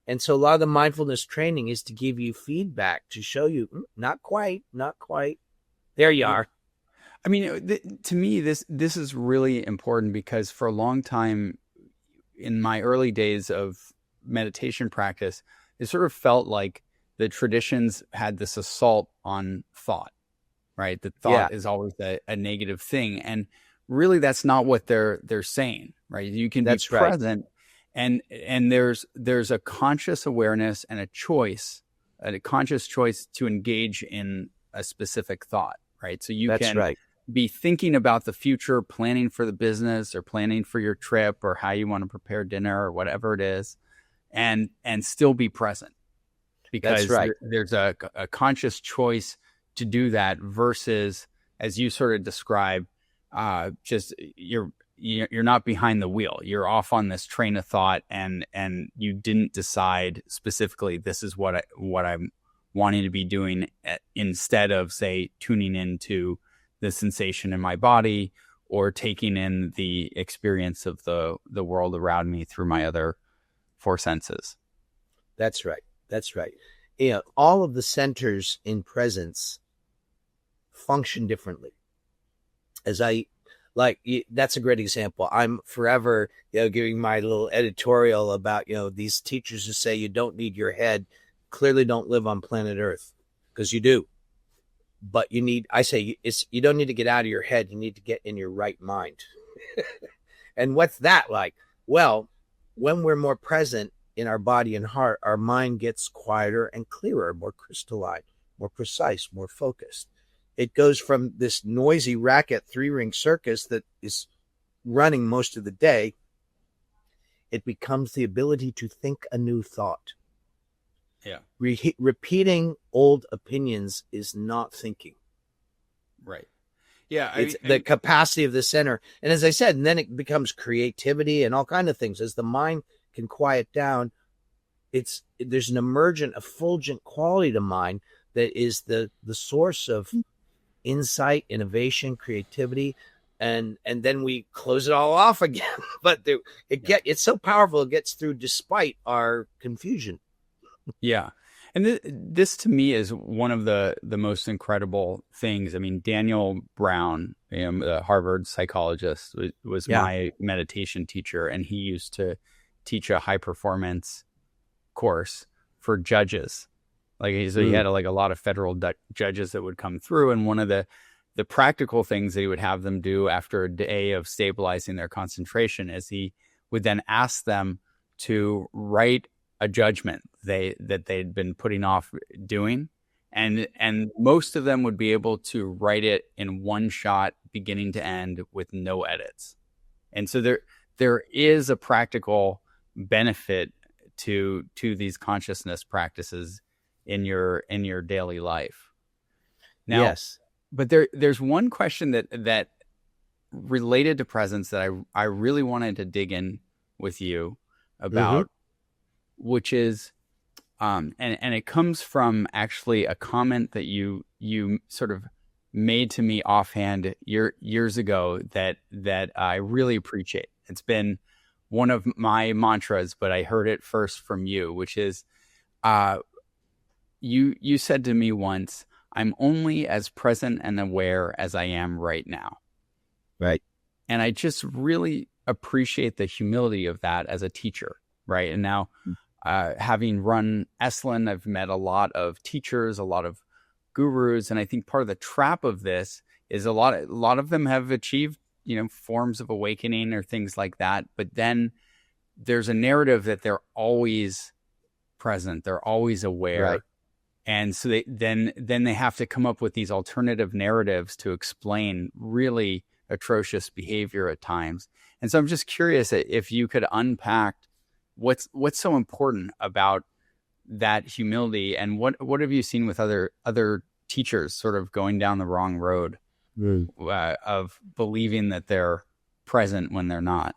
A: And so a lot of the mindfulness training is to give you feedback, to show you, not quite. There you are.
B: I mean, to me, this is really important, because for a long time in my early days of meditation practice, it sort of felt like the traditions had this assault on thought, right? That thought is always a negative thing. And really, that's not what they're saying, right? You can be present, and there's a conscious awareness and a conscious choice to engage in a specific thought, right? So you can be thinking about the future, planning for the business or planning for your trip or how you want to prepare dinner or whatever it is, and still be present, because there's a conscious choice to do that, versus, as you sort of describe, just you're not behind the wheel. You're off on this train of thought, and you didn't decide specifically, this is what I'm wanting to be doing, instead of, say, tuning into the sensation in my body or taking in the experience of the world around me through my other four senses.
A: That's right. All of the centers in presence function differently. That's a great example. I'm forever, giving my little editorial about, these teachers who say you don't need your head, clearly don't live on planet Earth, because you do. But you don't need to get out of your head. You need to get in your right mind. And what's that like? Well, when we're more present in our body and heart, our mind gets quieter and clearer, more crystalline, more precise, more focused. It goes from this noisy racket 3-ring circus that is running most of the day. It becomes the ability to think a new thought.
B: Yeah.
A: Repeating old opinions is not thinking.
B: Right. Yeah.
A: It's the capacity of the center. And as I said, and then it becomes creativity and all kinds of things. As the mind can quiet down, there's an emergent, effulgent quality to mind that is the source of insight, innovation, creativity. And then we close it all off again. But it's so powerful, it gets through despite our confusion.
B: Yeah. And this to me is one of the most incredible things. I mean, Daniel Brown, the Harvard psychologist, was my meditation teacher, and he used to teach a high performance course for judges. He had a lot of federal judges that would come through. And one of the practical things that he would have them do after a day of stabilizing their concentration is he would then ask them to write a judgment that they'd been putting off doing. And most of them would be able to write it in one shot, beginning to end, with no edits. And so there is a practical benefit to these consciousness practices in your daily life. Now,
A: yes.
B: But there's one question that related to presence that I really wanted to dig in with you about, which is, and it comes from actually a comment that you sort of made to me offhand years ago that I really appreciate. It's been one of my mantras, but I heard it first from you, which is, you said to me once, "I'm only as present and aware as I am right now."
A: Right.
B: And I just really appreciate the humility of that as a teacher. Right. And now, having run Esalen, I've met a lot of teachers, a lot of gurus. And I think part of the trap of this is a lot of them have achieved forms of awakening or things like that. But then there's a narrative that they're always present. They're always aware.
A: Right.
B: And so then they have to come up with these alternative narratives to explain really atrocious behavior at times. And so I'm just curious if you could unpack what's so important about that humility, and what have you seen with other teachers sort of going down the wrong road of believing that they're present when they're not?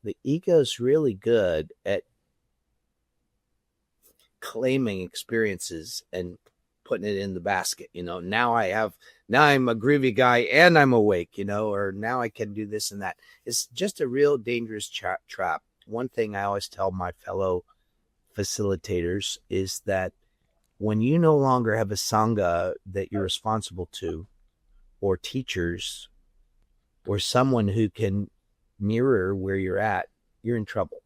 A: The ego's really good at claiming experiences and putting it in the basket. Now I'm a groovy guy and I'm awake, or now I can do this and that. It's just a real dangerous trap. One thing I always tell my fellow facilitators is that when you no longer have a sangha that you're responsible to, or teachers, or someone who can mirror where you're at, you're in trouble.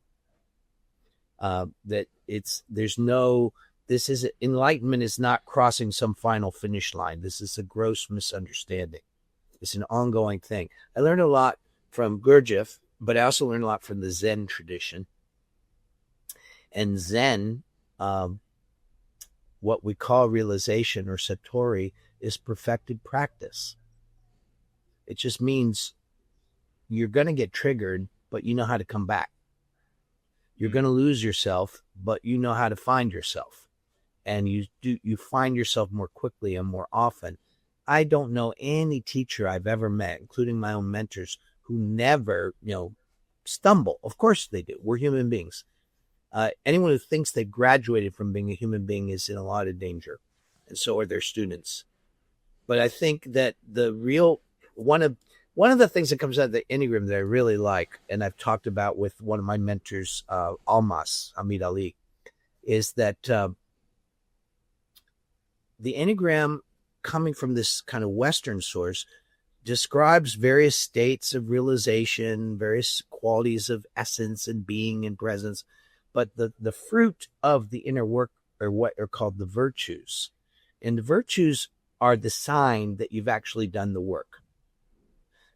A: Enlightenment is not crossing some final finish line. This is a gross misunderstanding. It's an ongoing thing. I learned a lot from Gurdjieff, but I also learned a lot from the Zen tradition. And Zen, what we call realization or satori, is perfected practice. It just means you're going to get triggered, but you know how to come back. You're going to lose yourself, but you know how to find yourself. And you find yourself more quickly and more often. I don't know any teacher I've ever met, including my own mentors, who never, stumble. Of course they do. We're human beings. Anyone who thinks they've graduated from being a human being is in a lot of danger, and so are their students. But I think that one of the things that comes out of the Enneagram that I really like, and I've talked about with one of my mentors, Hamid Ali, is that the Enneagram, coming from this kind of Western source, describes various states of realization, various qualities of essence and being and presence. But the fruit of the inner work are what are called the virtues. And the virtues are the sign that you've actually done the work.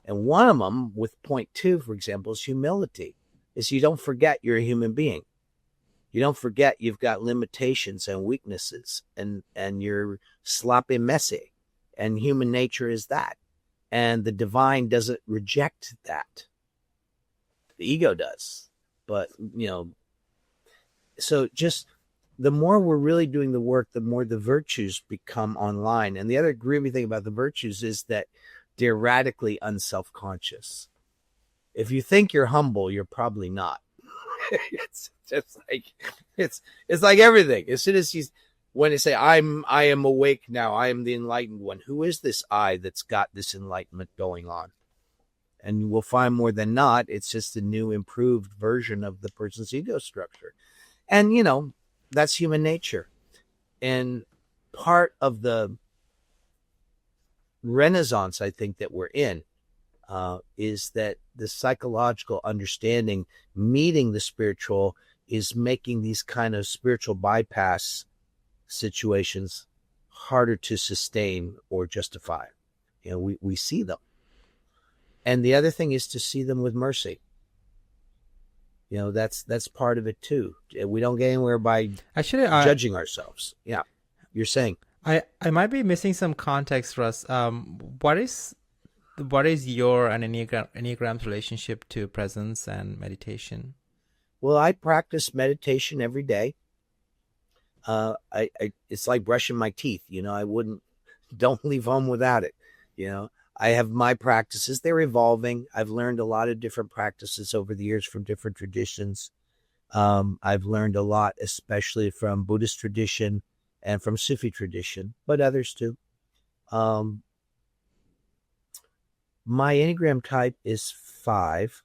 A: And one of them, with point 2, for example, is humility. Is you don't forget you're a human being. You don't forget you've got limitations and weaknesses, and you're sloppy, messy. And human nature is that. And the divine doesn't reject that. The ego does. But, so just the more we're really doing the work, the more the virtues become online. And the other groovy thing about the virtues is that they're radically unself-conscious. If you think you're humble, you're probably not. It's just like it's like everything. As soon as when they say I am awake now, I am the enlightened one. Who is this I that's got this enlightenment going on? And we'll find more than not, it's just a new, improved version of the person's ego structure. And that's human nature. And part of the renaissance, I think, that we're in is that the psychological understanding meeting the spiritual is making these kind of spiritual bypass situations harder to sustain or justify. We see them. And the other thing is to see them with mercy. That's part of it too. We don't get anywhere by judging ourselves. Yeah. You're saying.
C: I might be missing some context, Russ. What is your and Enneagram's relationship to presence and meditation?
A: Well, I practice meditation every day. It's like brushing my teeth. Don't leave home without it. I have my practices. They're evolving. I've learned a lot of different practices over the years from different traditions. I've learned a lot, especially from Buddhist tradition and from Sufi tradition, but others too. My Enneagram type is 5.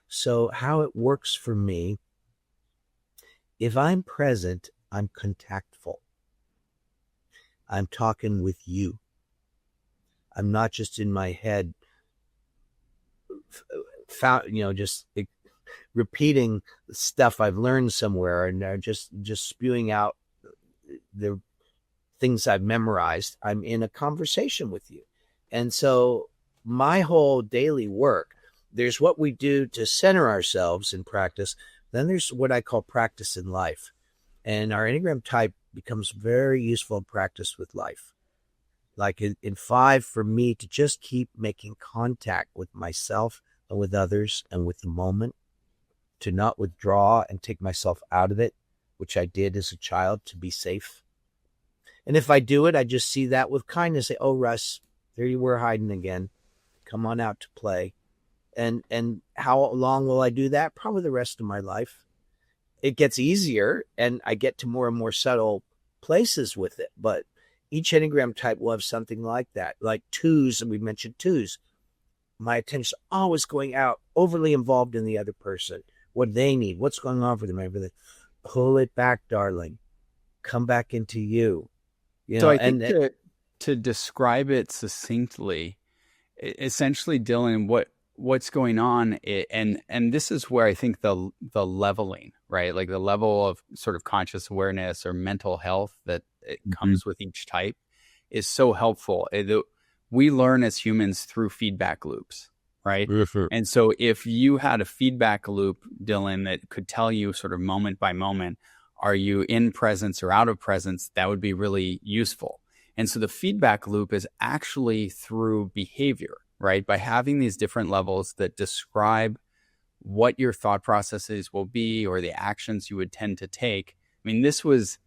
A: So how it works for me, if I'm present, I'm contactful. I'm talking with you. I'm not just in my head, just repeating stuff I've learned somewhere and just spewing out the things I've memorized. I'm in a conversation with you. And so my whole daily work, there's what we do to center ourselves in practice. Then there's what I call practice in life. And our Enneagram type becomes very useful in practice with life. Like in 5, for me to just keep making contact with myself and with others and with the moment, to not withdraw and take myself out of it, which I did as a child to be safe. And if I do it, I just see that with kindness. Say, oh, Russ, there you were hiding again. Come on out to play. And how long will I do that? Probably the rest of my life. It gets easier and I get to more and more subtle places with it. But each Enneagram type will have something like that. Like 2s, and we mentioned 2s. My attention is always going out, overly involved in the other person, what they need, what's going on for them, everything. Pull it back, darling. Come back into you.
B: So I think to describe it succinctly, essentially, Dylan, what's going on, and this is where I think the leveling, right, like the level of sort of conscious awareness or mental health that it comes with each type is so helpful. We learn as humans through feedback loops, right? And so if you had a feedback loop, Dylan, that could tell you sort of moment by moment, are you in presence or out of presence, that would be really useful. And so the feedback loop is actually through behavior, right? By having these different levels that describe what your thought processes will be or the actions you would tend to take. I mean, this was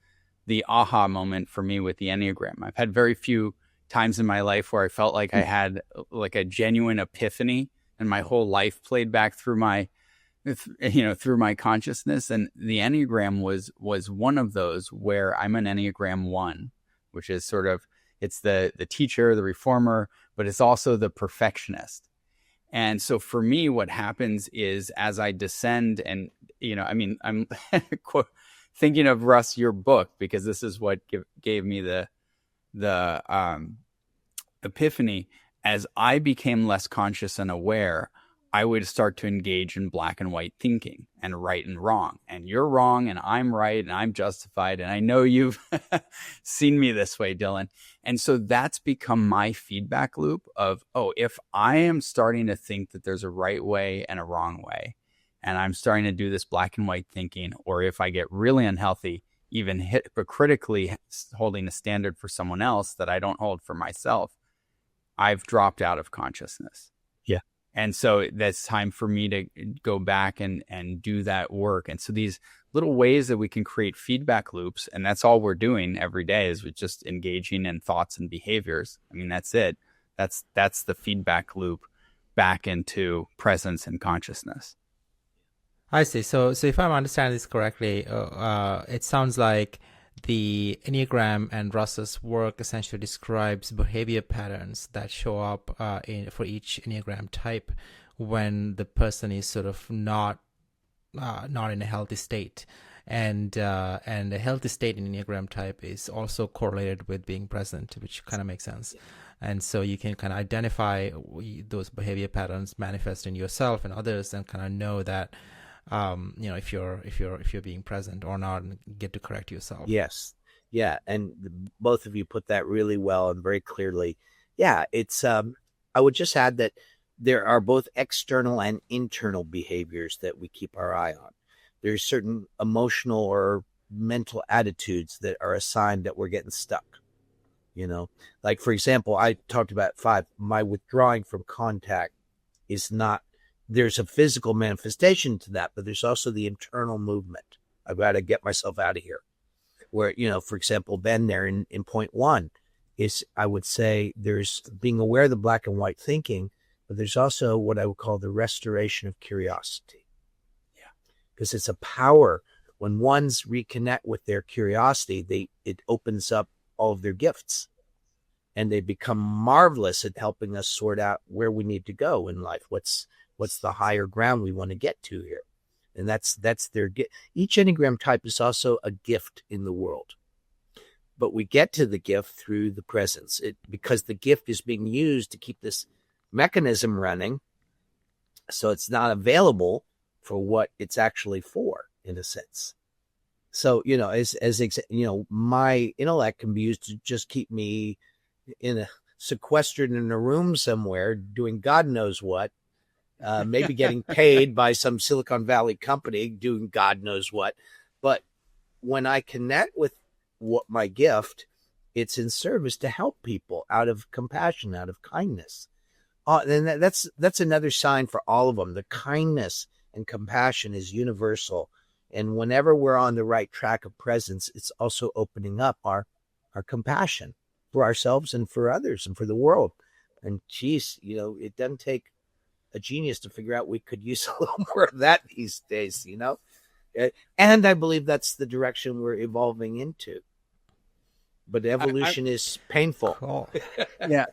B: the aha moment for me with the Enneagram. I've had very few times in my life where I felt like I had like a genuine epiphany and my whole life played back through my consciousness. And the Enneagram was one of those where I'm an Enneagram 1, which is sort of, it's the teacher, the reformer, but it's also the perfectionist. And so for me, what happens is as I descend and, I'm thinking of, Russ, your book, because this is what gave me the epiphany. As I became less conscious and aware, I would start to engage in black and white thinking and right and wrong. And you're wrong and I'm right and I'm justified. And I know you've seen me this way, Dylan. And so that's become my feedback loop of, if I am starting to think that there's a right way and a wrong way, and I'm starting to do this black and white thinking, or if I get really unhealthy, even hypocritically holding a standard for someone else that I don't hold for myself, I've dropped out of consciousness.
A: Yeah.
B: And so that's time for me to go back and do that work. And so these little ways that we can create feedback loops, and that's all we're doing every day, is we're just engaging in thoughts and behaviors. I mean, that's it. That's the feedback loop back into presence and consciousness.
C: I see. So if I'm understanding this correctly, it sounds like the Enneagram and Russ's work essentially describes behavior patterns that show up for each Enneagram type when the person is sort of not in a healthy state, and a healthy state in Enneagram type is also correlated with being present, which kind of makes sense. And so you can kind of identify those behavior patterns manifest in yourself and others, and kind of know that if you're being present or not, and get to correct yourself.
A: Yes. Yeah. And both of you put that really well and very clearly. Yeah. It's, I would just add that there are both external and internal behaviors that we keep our eye on. There's certain emotional or mental attitudes that are a sign that we're getting stuck. Like, for example, I talked about 5, my withdrawing from contact is not, there's a physical manifestation to that, but there's also the internal movement. I've got to get myself out of here. Where, for example, Ben there in point 1 is, I would say, there's being aware of the black and white thinking, but there's also what I would call the restoration of curiosity. Yeah. Because it's a power. When ones reconnect with their curiosity, it opens up all of their gifts, and they become marvelous at helping us sort out where we need to go in life. What's the higher ground we want to get to here? And that's their gift. Each Enneagram type is also a gift in the world. But we get to the gift through the presence, because the gift is being used to keep this mechanism running. So it's not available for what it's actually for, in a sense. So, my intellect can be used to just keep me in sequestered in a room somewhere doing God knows what, maybe getting paid by some Silicon Valley company doing God knows what. But when I connect with what my gift, it's in service to help people out of compassion, out of kindness. And that's another sign for all of them. The kindness and compassion is universal. And whenever we're on the right track of presence, it's also opening up our compassion for ourselves and for others and for the world. And geez, it doesn't take a genius to figure out we could use a little more of that these days, And I believe that's the direction we're evolving into. But evolution is painful.
C: Cool.
B: Yeah.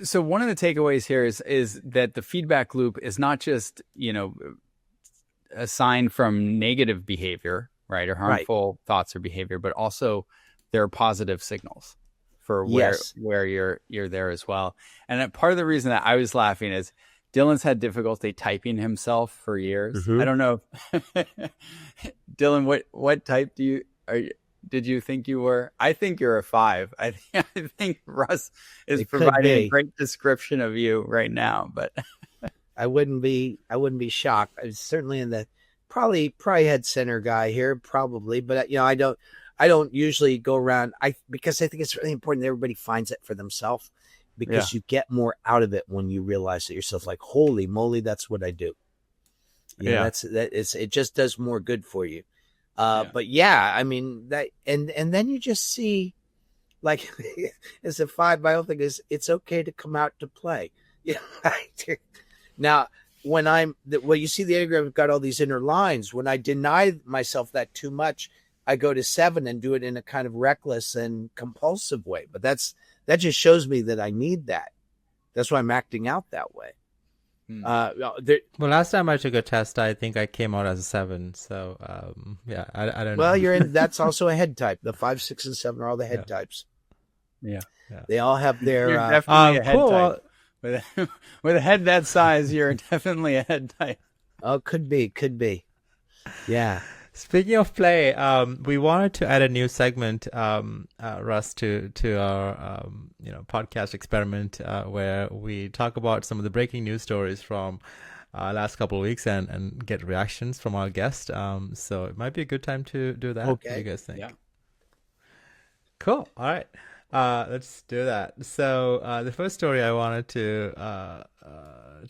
B: So one of the takeaways here is that the feedback loop is not just, a sign from negative behavior, right, or harmful thoughts or behavior, but also there are positive signals for where you're there as well. And part of the reason that I was laughing is Dylan's had difficulty typing himself for years. Mm-hmm. I don't know. Dylan, what type did you think you were? I think you're a 5. I think Russ is providing a great description of you right now, but
A: I wouldn't be shocked. I was certainly in the probably head center guy here, probably, but I don't usually go around because I think it's really important that everybody finds it for themselves, because you get more out of it when you realize it yourself, like, holy moly, that's what I do. It just does more good for you. But I mean that, and then you just see, like, as a 5, my whole thing is it's okay to come out to play. Now, you see the Enneagram got all these inner lines. When I deny myself that too much, I go to 7 and do it in a kind of reckless and compulsive way. But that just shows me that I need that. That's why I'm acting out that way.
C: Well, last time I took a test, I think I came out as a 7. So, I don't know.
A: Well, that's also a head type. The 5, 6, and 7 are all the head types.
B: Yeah.
A: They all have their...
B: You're definitely a head type. With a head that size, you're definitely a head type.
A: Oh, could be. Yeah.
C: Speaking of play, we wanted to add a new segment, Russ, to our podcast experiment, where we talk about some of the breaking news stories from last couple of weeks and get reactions from our guest. So it might be a good time to do that.
A: Okay.
C: What do you guys think?
B: Yeah.
C: Cool. All right. Let's do that. So the first story I wanted to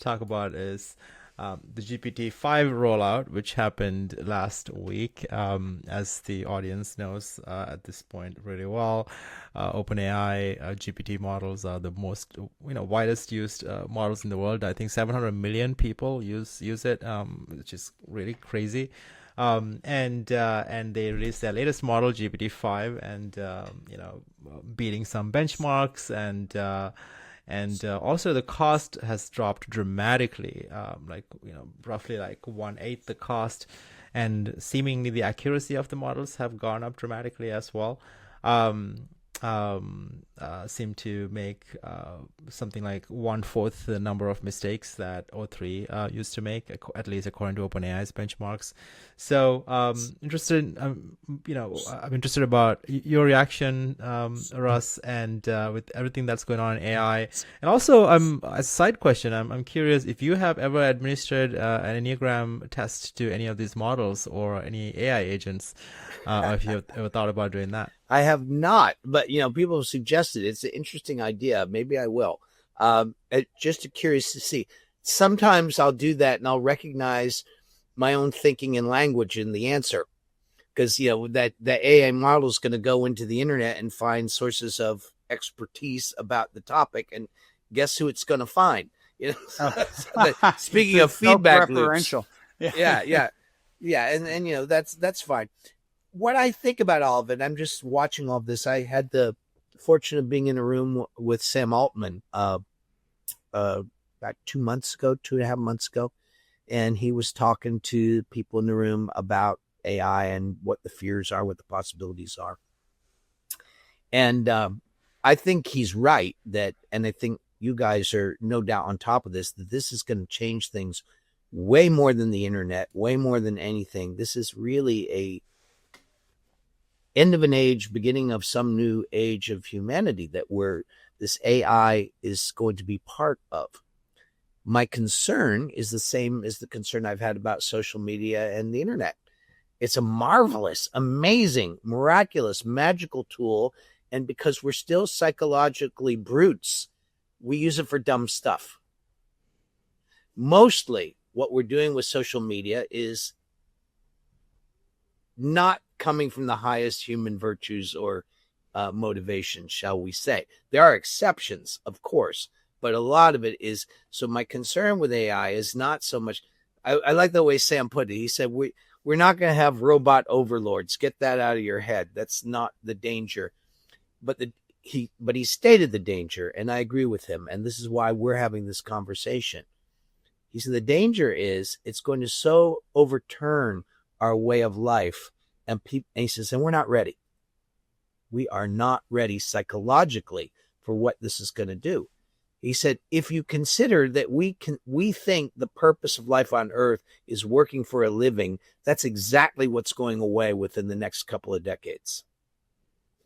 C: talk about is the GPT-5 rollout, which happened last week. As the audience knows at this point really well, OpenAI GPT models are the most widest used models in the world. I think 700 million people use it, which is really crazy. And they released their latest model, GPT-5, and beating some benchmarks, and also the cost has dropped dramatically, roughly like 1/8 the cost, and seemingly the accuracy of the models have gone up dramatically as well. Seem to make something like 1/4 the number of mistakes that O3 used to make, at least according to OpenAI's benchmarks. So I'm interested about your reaction, Russ, and with everything that's going on in AI. And also, as a side question, I'm curious if you have ever administered an Enneagram test to any of these models or any AI agents, or if you've ever thought about doing that.
A: I have not, but people have suggested it's an interesting idea. Maybe I will. Just curious to see. Sometimes I'll do that and I'll recognize my own thinking and language in the answer, because that AI model is going to go into the internet and find sources of expertise about the topic, and guess who it's going to find? Speaking of feedback loops. Yeah. And that's fine. What I think about all of it, I'm just watching all of this. I had the fortune of being in a room with Sam Altman about 2.5 months ago, and he was talking to people in the room about AI and what the fears are, what the possibilities are. And I think he's right and I think you guys are no doubt on top of this, that this is going to change things way more than the internet, way more than anything. This is really a end of an age, beginning of some new age of humanity, that we're this AI is going to be part of. My concern is the same as the concern I've had about social media and the internet. It's a marvelous, amazing, miraculous, magical tool. And because we're still psychologically brutes, we use it for dumb stuff. Mostly what we're doing with social media is not coming from the highest human virtues or motivation, shall we say. There are exceptions, of course, but a lot of it is. So my concern with AI is not so much. I like the way Sam put it. He said, we're not going to have robot overlords. Get that out of your head. That's not the danger. But he stated the danger, and I agree with him. And this is why we're having this conversation. He said the danger is it's going to so overturn our way of life. And he says, and we're not ready. We are not ready psychologically for what this is going to do. He said, if you consider that we think the purpose of life on earth is working for a living, that's exactly what's going away within the next couple of decades.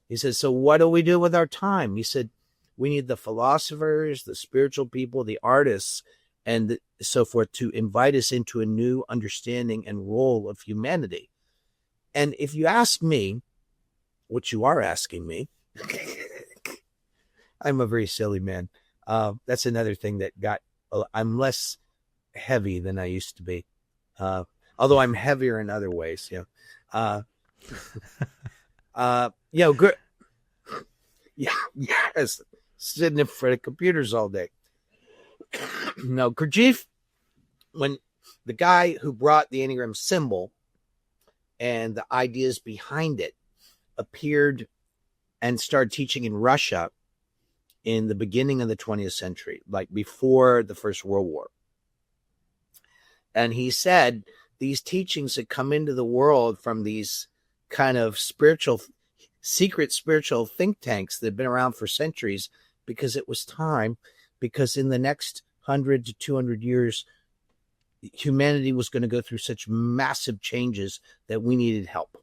A: He says, so what do we do with our time? He said, we need the philosophers, the spiritual people, the artists, and so forth to invite us into a new understanding and role of humanity. And if you ask me, what you are asking me, I'm a very silly man. That's another thing that I'm less heavy than I used to be. Although I'm heavier in other ways. Yes, sitting in front of computers all day. No, Gurdjieff, when the guy who brought the Enneagram symbol and the ideas behind it appeared and started teaching in Russia in the beginning of the 20th century, like before the First World War. And he said these teachings had come into the world from these kind of secret spiritual think tanks that had been around for centuries, because it was time, because in the next 100 to 200 years, humanity was going to go through such massive changes that we needed help.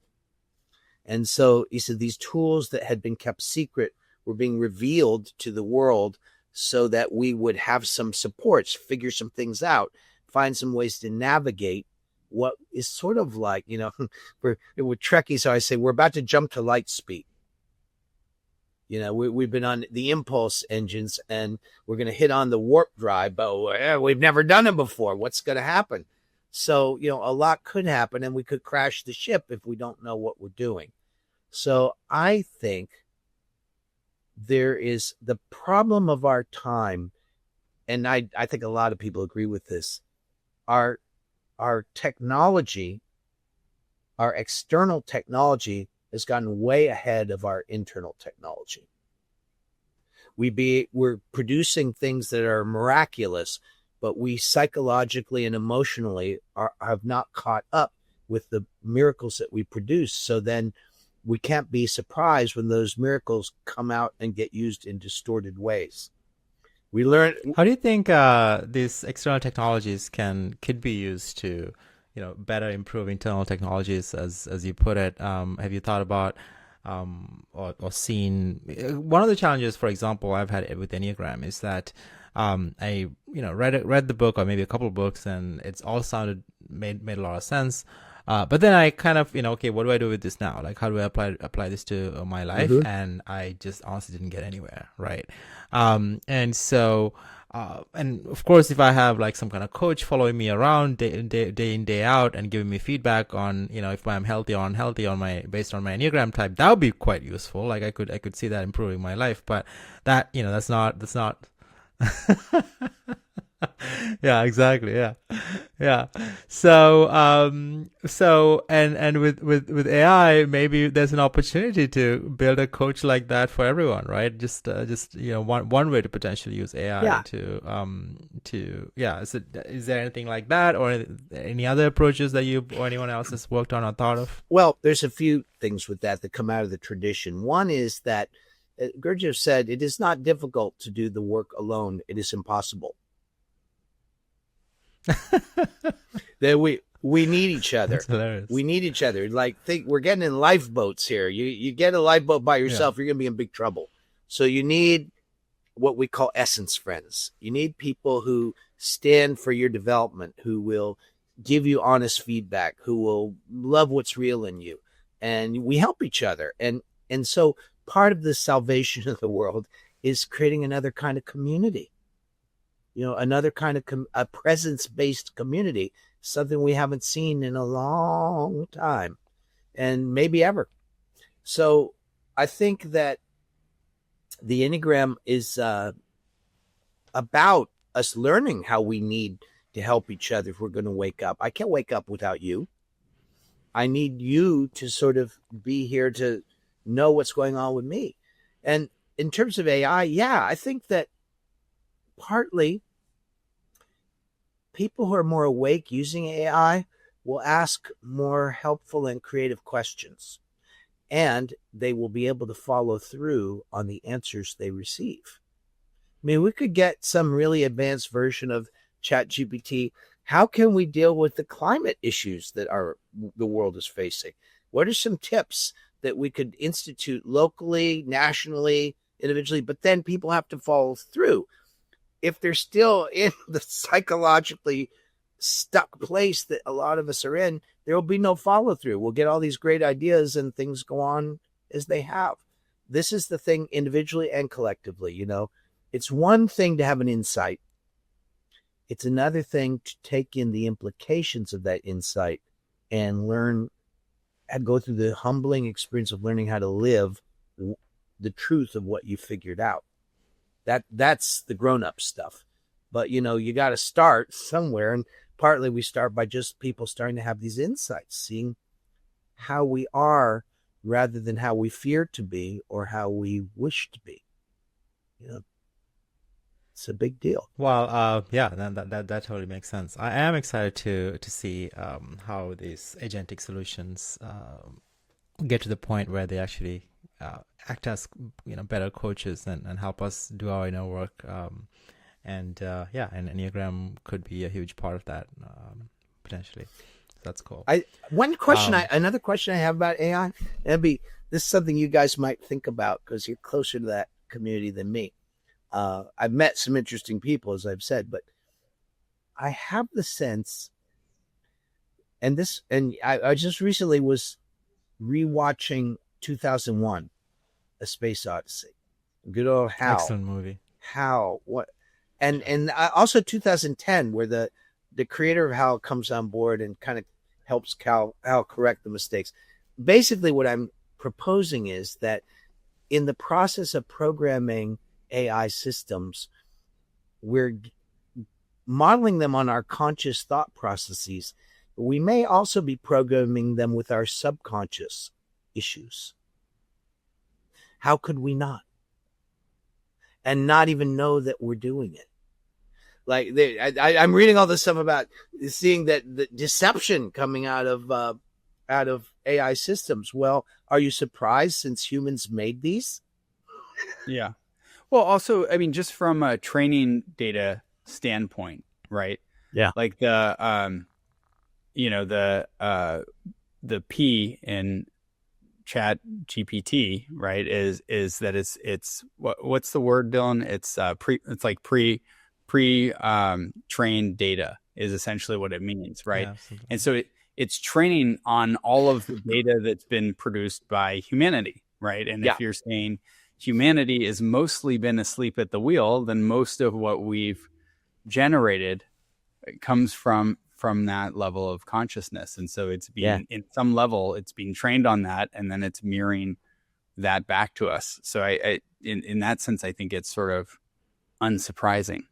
A: And so he said these tools that had been kept secret were being revealed to the world so that we would have some supports, figure some things out, find some ways to navigate what is sort of like, with Trekkies, so I say we're about to jump to light speed. We've been on the impulse engines and we're going to hit on the warp drive, but we've never done it before. What's going to happen? So, a lot could happen and we could crash the ship if we don't know what we're doing. So I think there is the problem of our time, and I think a lot of people agree with this. Our technology, our external technology has gotten way ahead of our internal technology. We're producing things that are miraculous, but we psychologically and emotionally have not caught up with the miracles that we produce. So then we can't be surprised when those miracles come out and get used in distorted ways. We learn.
C: How do you think these external technologies could be used to, better improve internal technologies, as you put it? Have you thought about or seen one of the challenges, for example, I've had with Enneagram is that I read the book or maybe a couple of books and it's all made a lot of sense. But then I kind of, okay, what do I do with this now? Like, how do I apply this to my life? Mm-hmm. And I just honestly didn't get anywhere, right? And so, and of course, if I have like some kind of coach following me around day in, day out and giving me feedback on, if I'm healthy or unhealthy based on my Enneagram type, that would be quite useful. Like I could see that improving my life, but that, that's not. Yeah, exactly. Yeah. So, and with AI, maybe there's an opportunity to build a coach like that for everyone, right? Just one way to potentially use AI Is there anything like that, or any other approaches that you or anyone else has worked on or thought of?
A: Well, there's a few things with that come out of the tradition. One is that Gurdjieff said, it is not difficult to do the work alone. It is impossible. That we need each other. We need each other. Like, we're getting in lifeboats here. You get a lifeboat by yourself, you're going to be in big trouble. So you need what we call essence friends. You need people who stand for your development, who will give you honest feedback, who will love what's real in you. And we help each other. And so part of the salvation of the world is creating another kind of community, another kind of a presence-based community, something we haven't seen in a long time and maybe ever. So I think that the Enneagram is about us learning how we need to help each other if we're going to wake up. I can't wake up without you. I need you to sort of be here to know what's going on with me. And in terms of AI, yeah, I think that partly people who are more awake using AI will ask more helpful and creative questions, and they will be able to follow through on the answers they receive. I mean, we could get some really advanced version of ChatGPT. How can we deal with the climate issues that the world is facing? What are some tips that we could institute locally, nationally, individually, but then people have to follow through? If they're still in the psychologically stuck place that a lot of us are in, there will be no follow through. We'll get all these great ideas and things go on as they have. This is the thing individually and collectively, It's one thing to have an insight. It's another thing to take in the implications of that insight and learn and go through the humbling experience of learning how to live the truth of what you figured out. That's the grown-up stuff. But, you got to start somewhere. And partly we start by just people starting to have these insights, seeing how we are rather than how we fear to be or how we wish to be. It's a big deal.
C: Well, yeah, that totally makes sense. I am excited to see how these agentic solutions get to the point where they actually act as better coaches and help us do our inner work. And Enneagram could be a huge part of that potentially. So that's cool.
A: Another question I have about AI, this is something you guys might think about because you're closer to that community than me. I've met some interesting people, as I've said, but I have the sense, and I just recently was rewatching 2001, A Space Odyssey. Good old Hal.
C: Excellent movie.
A: Hal, what? And also 2010, where the creator of Hal comes on board and kind of helps Hal correct the mistakes. Basically, what I'm proposing is that in the process of programming AI systems, we're modeling them on our conscious thought processes. We may also be programming them with our subconscious issues. How could we not? And not even know that we're doing it. Like I'm reading all this stuff about seeing that the deception coming out of AI systems. Well, are you surprised since humans made these?
B: Yeah. Well, also, I mean, just from a training data standpoint, right?
A: Yeah.
B: Like the P in Chat GPT, right? Is that it's what's the word, Dylan? It's trained data is essentially what it means, right? Yeah, and so it's training on all of the data that's been produced by humanity, right? And if you're saying humanity has mostly been asleep at the wheel, then most of what we've generated comes from that level of consciousness. And so it's being in some level, it's being trained on that, and then it's mirroring that back to us. So I in that sense, I think it's sort of unsurprising.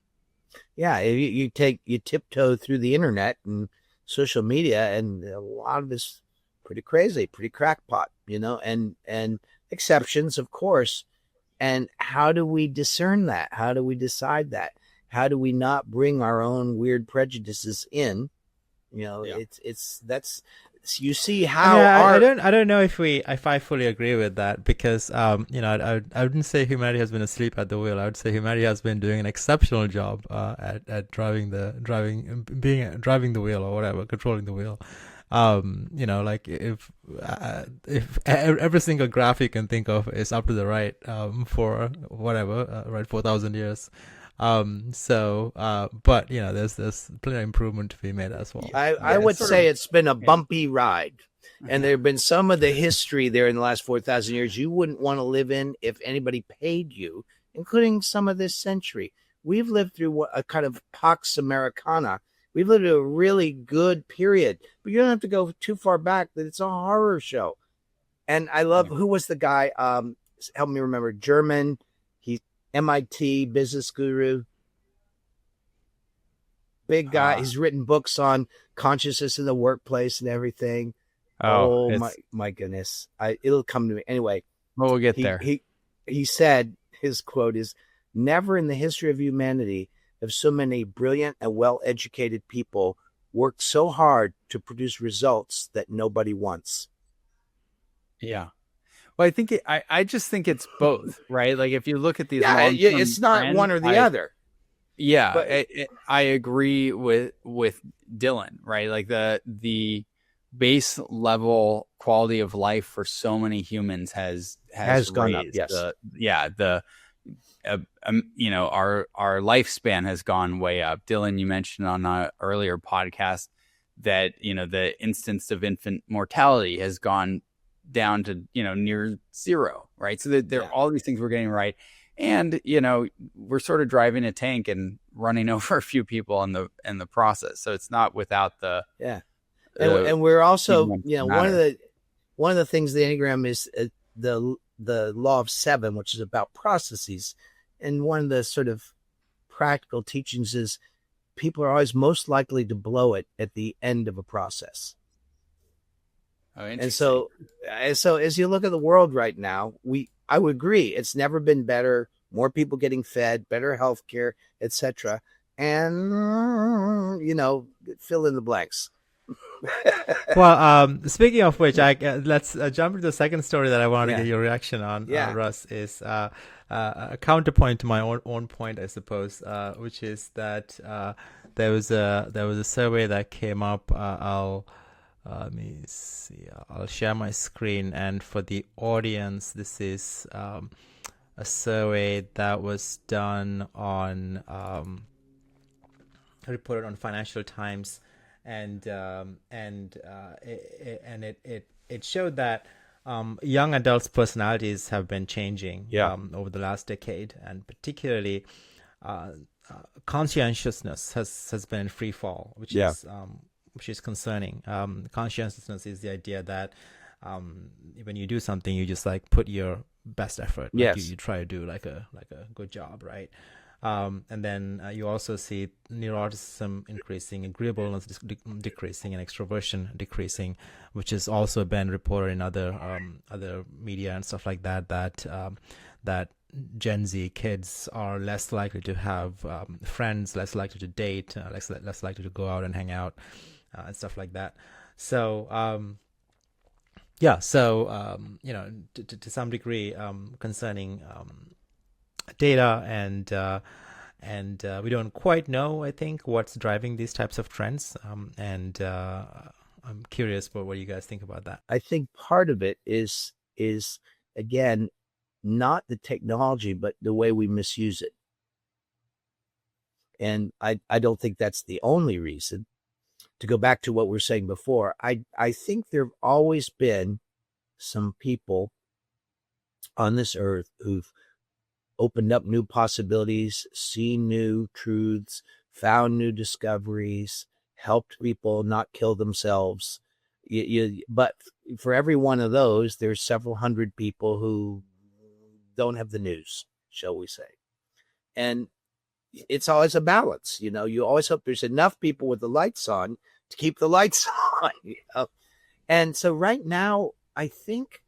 A: Yeah. You tiptoe through the internet and social media, and a lot of it's pretty crazy, pretty crackpot, and exceptions, of course. And how do we discern that? How do we decide that? How do we not bring our own weird prejudices in? That's you see how
C: I don't know if I fully agree with that, because I wouldn't say humanity has been asleep at the wheel. I would say humanity has been doing an exceptional job at driving the wheel or whatever, controlling the wheel. Like if every single graph you can think of is up to the right for whatever, right, 4,000 years. But there's plenty of improvement to be made as well.
A: I would say it's been a bumpy ride. And there have been some of the history there in the last 4,000 years you wouldn't want to live in if anybody paid you, including some of this century. We've lived through a kind of Pax Americana. We've lived through a really good period, but you don't have to go too far back that it's a horror show. And I love, who was the guy? Help me remember, German, he's MIT business guru, big guy. He's written books on consciousness in the workplace and everything. Oh my goodness. It'll come to me. Anyway.
B: Well, we'll get there.
A: He said, his quote is, "Never in the history of humanity have so many brilliant and well-educated people worked so hard to produce results that nobody wants."
B: Yeah. Well, I just think it's both, right? Like if you look at these,
A: it's not trends, one or the other.
B: Yeah, but I agree with Dylan, right? Like the base level quality of life for so many humans has
A: gone up. Yes.
B: Our lifespan has gone way up. Dylan, you mentioned on an earlier podcast that, the instance of infant mortality has gone down to, near zero, right? So there are all these things we're getting right. And, we're sort of driving a tank and running over a few people in the process. So it's not without the,
A: and we're also, one of the things the Enneagram is the law of 7, which is about processes. And one of the sort of practical teachings is people are always most likely to blow it at the end of a process.
B: Oh, interesting.
A: And so as you look at the world right now, I would agree it's never been better. More people getting fed, better healthcare, etc. And fill in the blanks.
C: Well, speaking of which, let's jump into the second story that I want to get your reaction on. Russ, is a counterpoint to my own point, I suppose, which is that there was a survey that came up. Let me see. I'll share my screen, and for the audience, this is a survey that was done on reported on Financial Times. And it showed that young adults' personalities have been changing over the last decade, and particularly conscientiousness has been in free fall, which is concerning. Conscientiousness is the idea that when you do something, you just like put your best effort. You try to do like a good job, right? And then you also see neuroticism increasing, agreeableness decreasing, and extroversion decreasing, which has also been reported in other media and stuff like that. That Gen Z kids are less likely to have friends, less likely to date, less likely to go out and hang out, and stuff like that. So to some degree, concerning data, and we don't quite know, I think, what's driving these types of trends. And I'm curious about what you guys think about that.
A: I think part of it is again, not the technology, but the way we misuse it. And I don't think that's the only reason. To go back to what we were saying before, I think there have always been some people on this earth who've opened up new possibilities, seen new truths, found new discoveries, helped people not kill themselves. But for every one of those, there's several hundred people who don't have the news, shall we say. And it's always a balance. You always hope there's enough people with the lights on to keep the lights on. And so right now, I think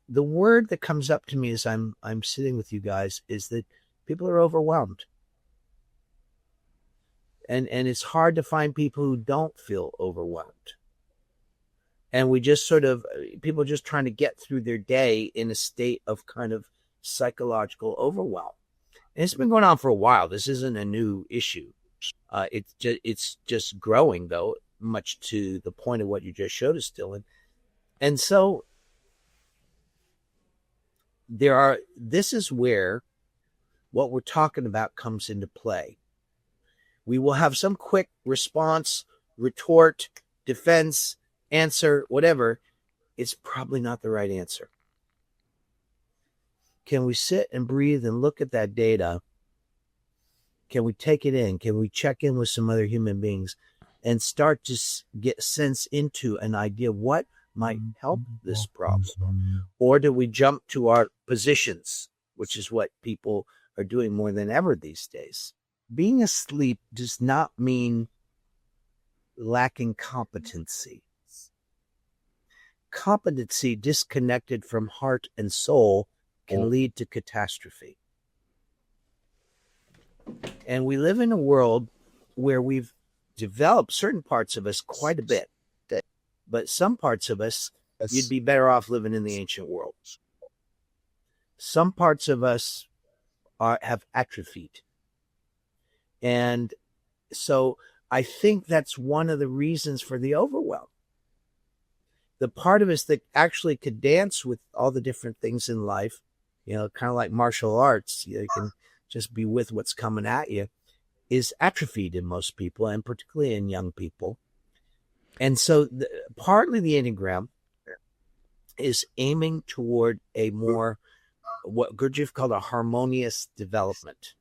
A: the word that comes up to me as I'm sitting with you guys is that people are overwhelmed. And it's hard to find people who don't feel overwhelmed. And we just people just trying to get through their day in a state of kind of psychological overwhelm. And it's been going on for a while. This isn't a new issue. It's just growing, though. much to the point of what you just showed us, Dylan. And so this is where what we're talking about comes into play. We will have some quick response, retort, defense, answer, whatever. It's probably not the right answer. Can we sit and breathe and look at that data? Can we take it in? Can we check in with some other human beings and start to get sense into an idea of what might help this problem? Or do we jump to our positions, which is what people are doing more than ever these days? Being asleep does not mean lacking competency. Competency disconnected from heart and soul can lead to catastrophe. And we live in a world where we've developed certain parts of us quite a bit. But some parts of us, you'd be better off living in the ancient world. Some parts of us have atrophied. And so I think that's one of the reasons for the overwhelm. The part of us that actually could dance with all the different things in life, kind of like martial arts, you can just be with what's coming at you, is atrophied in most people, and particularly in young people. And so partly the Enneagram is aiming toward a more, what Gurdjieff called a harmonious development.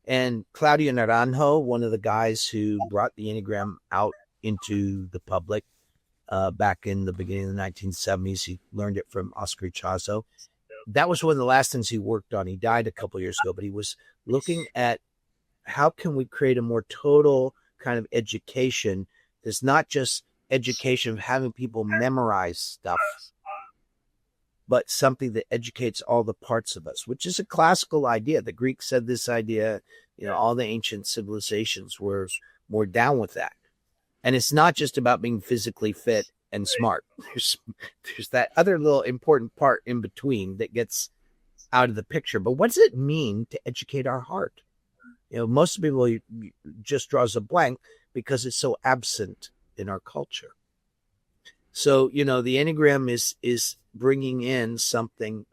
A: And Claudio Naranjo, one of the guys who brought the Enneagram out into the public back in the beginning of the 1970s, he learned it from Oscar Ichazo. That was one of the last things he worked on. He died a couple of years ago, but he was looking at how can we create a more total kind of education. There's not just education of having people memorize stuff, but something that educates all the parts of us, which is a classical idea. The Greeks said this idea, all the ancient civilizations were more down with that. And it's not just about being physically fit and smart. There's that other little important part in between that gets out of the picture. But what does it mean to educate our heart? Most people just draws a blank because it's so absent in our culture. So, the Enneagram is bringing in something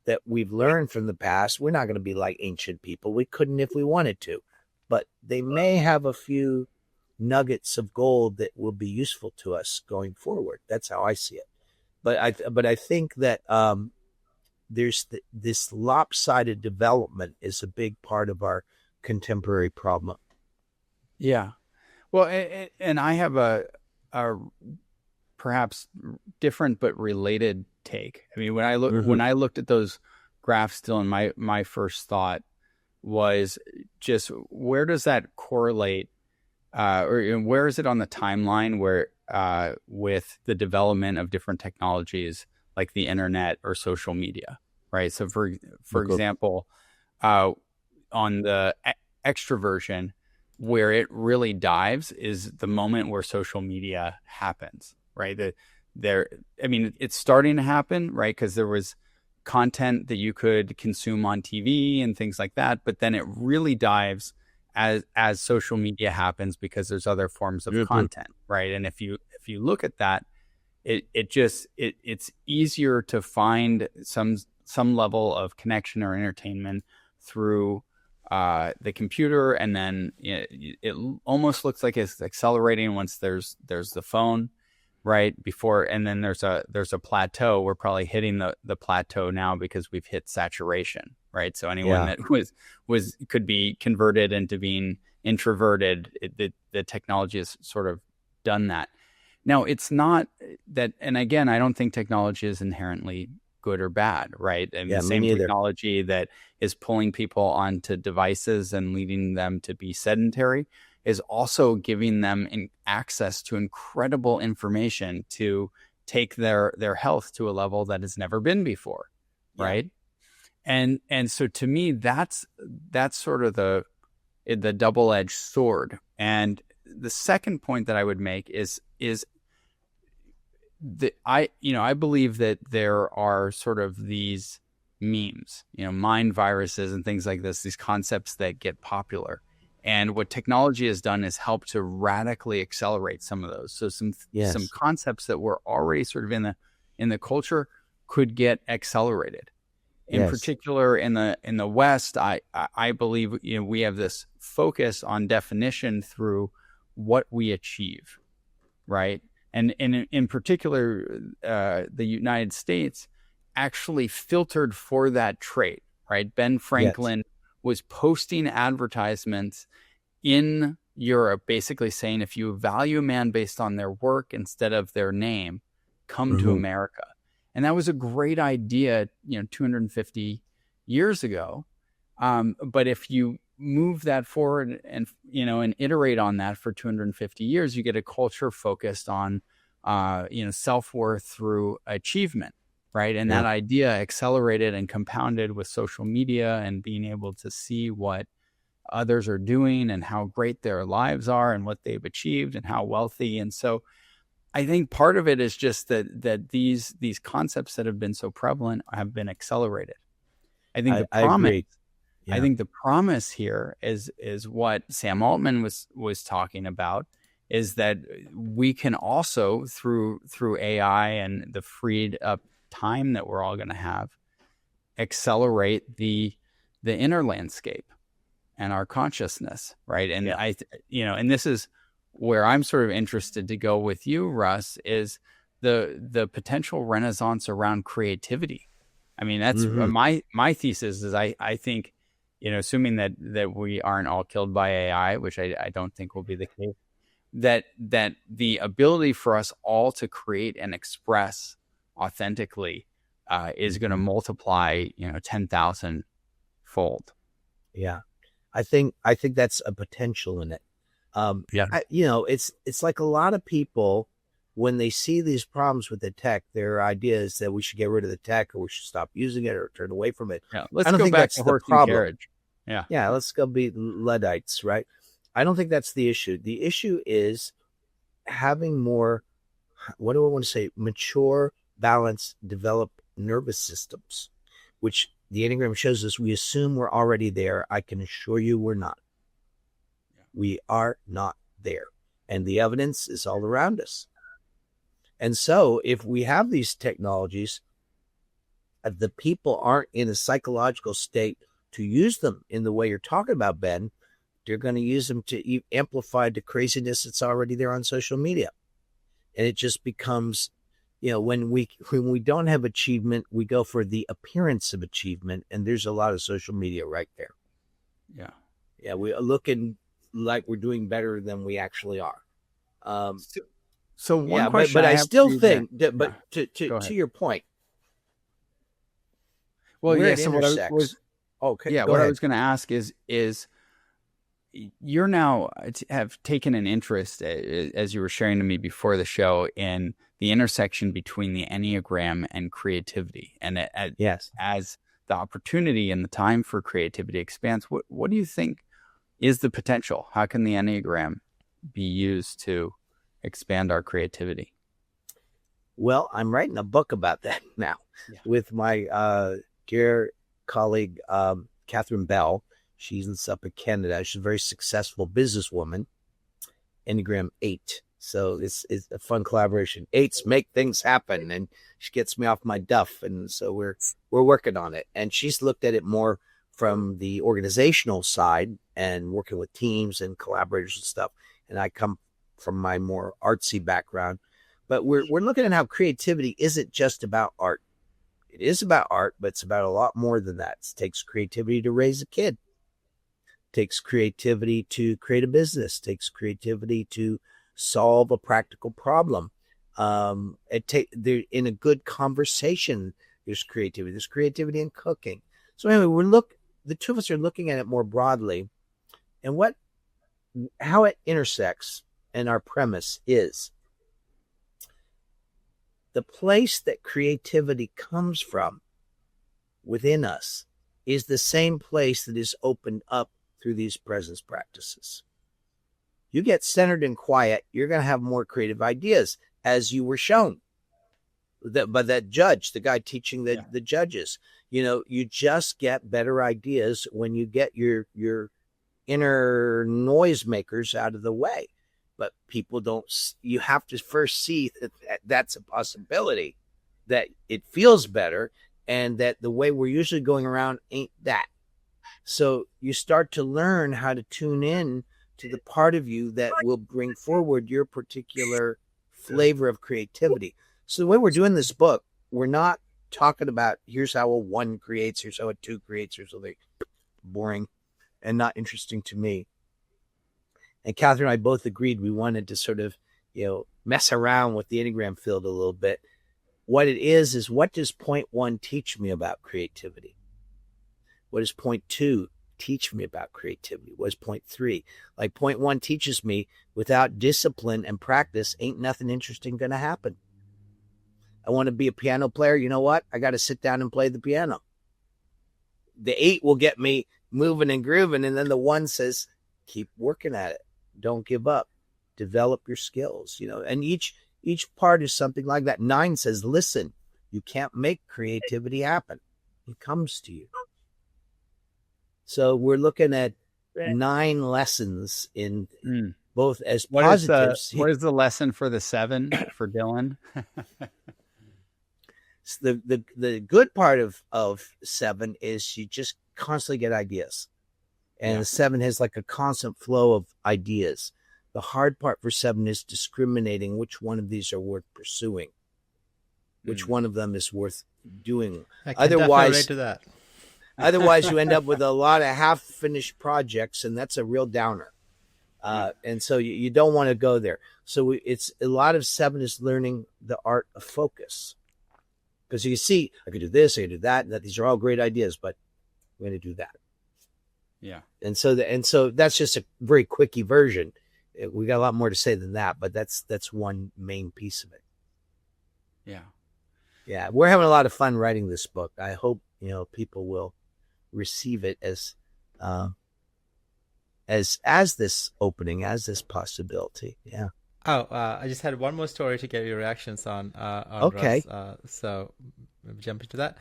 A: that we've learned from the past. We're not going to be like ancient people. We couldn't if we wanted to, but they may have a few nuggets of gold that will be useful to us going forward. That's how I see it. But I think that there's this lopsided development is a big part of our contemporary problem.
B: Yeah. Well, and I have a perhaps different but related take. I mean, when I looked at those graphs, still, and my first thought was just where does that correlate, or where is it on the timeline where with the development of different technologies like the internet or social media, right? So for example, on the extroversion, where it really dives is the moment where social media happens, right? It's starting to happen, right? Because there was content that you could consume on TV and things like that, but then it really dives as social media happens because there's other forms of content, right? And if you look at that, it's easier to find some level of connection or entertainment through the computer, and then it almost looks like it's accelerating once there's the phone, right? Before, and then there's a plateau. We're probably hitting the plateau now because we've hit saturation, right? So anyone that could be converted into being introverted, the technology has sort of done that. Now, it's not that, and again, I don't think technology is inherently good or bad, right? I mean, the same technology that is pulling people onto devices and leading them to be sedentary is also giving them access to incredible information to take their health to a level that has never been before, right? And so to me, that's sort of the double-edged sword. And the second point that I would make is that I believe that there are sort of these memes, mind viruses and things like this, these concepts that get popular. And what technology has done is help to radically accelerate some of those. So some concepts that were already sort of in the culture could get accelerated. In particular, in the West, I believe we have this focus on definition through what we achieve, right? And in particular, the United States actually filtered for that trait, right? Ben Franklin was posting advertisements in Europe, basically saying, if you value a man based on their work instead of their name, come to America. And that was a great idea, 250 years ago. But if you move that forward and iterate on that for 250 years, you get a culture focused on, self-worth through achievement, right? And that idea accelerated and compounded with social media and being able to see what others are doing and how great their lives are and what they've achieved and how wealthy. And so I think part of it is just that these concepts that have been so prevalent have been accelerated. I think I think the promise here is what Sam Altman was talking about, is that we can also through AI and the freed up time that we're all going to have, accelerate the inner landscape and our consciousness, right? And and this is where I'm sort of interested to go with you, Russ, is the potential renaissance around creativity. I mean, that's my thesis is I think, assuming that we aren't all killed by AI, which I don't think will be the case, that the ability for us all to create and express authentically is going to multiply, 10,000 fold.
A: Yeah. I think that's a potential in it. It's like a lot of people, when they see these problems with the tech, their idea is that we should get rid of the tech or we should stop using it or turn away from it.
B: Yeah, let's go back to horse and carriage. Yeah,
A: let's go be Luddites, right? I don't think that's the issue. The issue is having more, what do I want to say, mature, balanced, developed nervous systems, which the Enneagram shows us we assume we're already there. I can assure you we're not. We are not there. And the evidence is all around us. And so if we have these technologies, the people aren't in a psychological state to use them in the way you're talking about, Ben. They're going to use them to amplify the craziness that's already there on social media. And it just becomes, when we don't have achievement, we go for the appearance of achievement. And there's a lot of social media right there.
B: Yeah.
A: Yeah, we are looking like we're doing better than we actually are.
B: So one question,
A: but I still think that, to your point.
B: Well, so what I was,
A: okay.
B: What I was going to ask is you're now have taken an interest, as you were sharing to me before the show, in the intersection between the Enneagram and creativity, and as the opportunity and the time for creativity expands, what do you think is the potential? How can the Enneagram be used to expand our creativity?
A: Well, I'm writing a book about that now with my dear colleague, Catherine Bell. She's up in Canada. She's a very successful businesswoman, Enneagram 8. So it's a fun collaboration. 8s make things happen, and she gets me off my duff. And so we're working on it. And she's looked at it more from the organizational side and working with teams and collaborators and stuff. And I come from my more artsy background. But we're looking at how creativity isn't just about art. It is about art, but it's about a lot more than that. It takes creativity to raise a kid. It takes creativity to create a business. It takes creativity to solve a practical problem. In a good conversation, there's creativity. There's creativity in cooking. So anyway, the two of us are looking at it more broadly, and how it intersects. And our premise is the place that creativity comes from within us is the same place that is opened up through these presence practices. You get centered and quiet, you're going to have more creative ideas, as you were shown by that judge, the guy teaching the judges. You just get better ideas when you get your inner noisemakers out of the way. But people don't, you have to first see that that's a possibility, that it feels better, and that the way we're usually going around ain't that. So you start to learn how to tune in to the part of you that will bring forward your particular flavor of creativity. So the way we're doing this book, we're not talking about here's how a 1 creates, here's how a 2 creates, here's how they boring and not interesting to me. And Catherine and I both agreed we wanted to sort of, mess around with the Enneagram field a little bit. What it is what does point 1 teach me about creativity? What does point 2 teach me about creativity? What is point 3? Like point 1 teaches me without discipline and practice, ain't nothing interesting going to happen. I want to be a piano player. You know what? I got to sit down and play the piano. The 8 will get me moving and grooving. And then the 1 says, keep working at it. Don't give up. Develop your skills, and each part is something like that. 9 says, listen, you can't make creativity happen. It comes to you. So we're looking at 9 lessons in both as positives.
B: What is the lesson for the 7 for Dylan?
A: The good part of 7 is you just constantly get ideas. And the 7 has like a constant flow of ideas. The hard part for 7 is discriminating which one of these are worth pursuing, which one of them is worth doing.
C: I can definitely relate to that.
A: Otherwise, you end up with a lot of half-finished projects, and that's a real downer. And so you don't want to go there. So it's a lot of 7 is learning the art of focus. Because you see, I could do this, I could do that, and that these are all great ideas, but I'm going to do that.
B: Yeah.
A: And so that's just a very quickie version. We got a lot more to say than that, but that's one main piece of it.
B: Yeah. Yeah.
A: We're having a lot of fun writing this book. I hope, people will receive it as this opening, as this possibility. Yeah.
C: I just had one more story to get your reactions on
A: okay.
C: Russ. So maybe jump into that.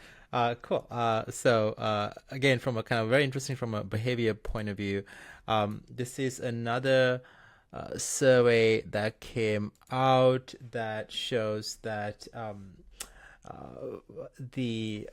C: Cool. So again, from a kind of very interesting from a behavior point of view, this is another survey that came out that shows that the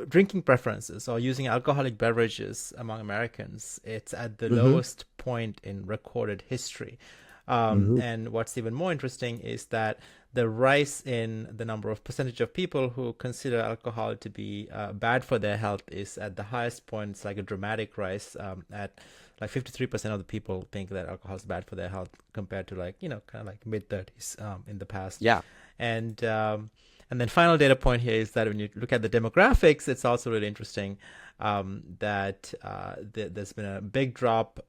C: drinking preferences or using alcoholic beverages among Americans, it's at the lowest point in recorded history. And what's even more interesting is that the rise in the number of percentage of people who consider alcohol to be bad for their health is at the highest point. It's like a dramatic rise at like 53% of the people think that alcohol is bad for their health compared to kind of like mid-30s in the past.
A: Yeah.
C: And then final data point here is that when you look at the demographics, it's also really interesting that there's been a big drop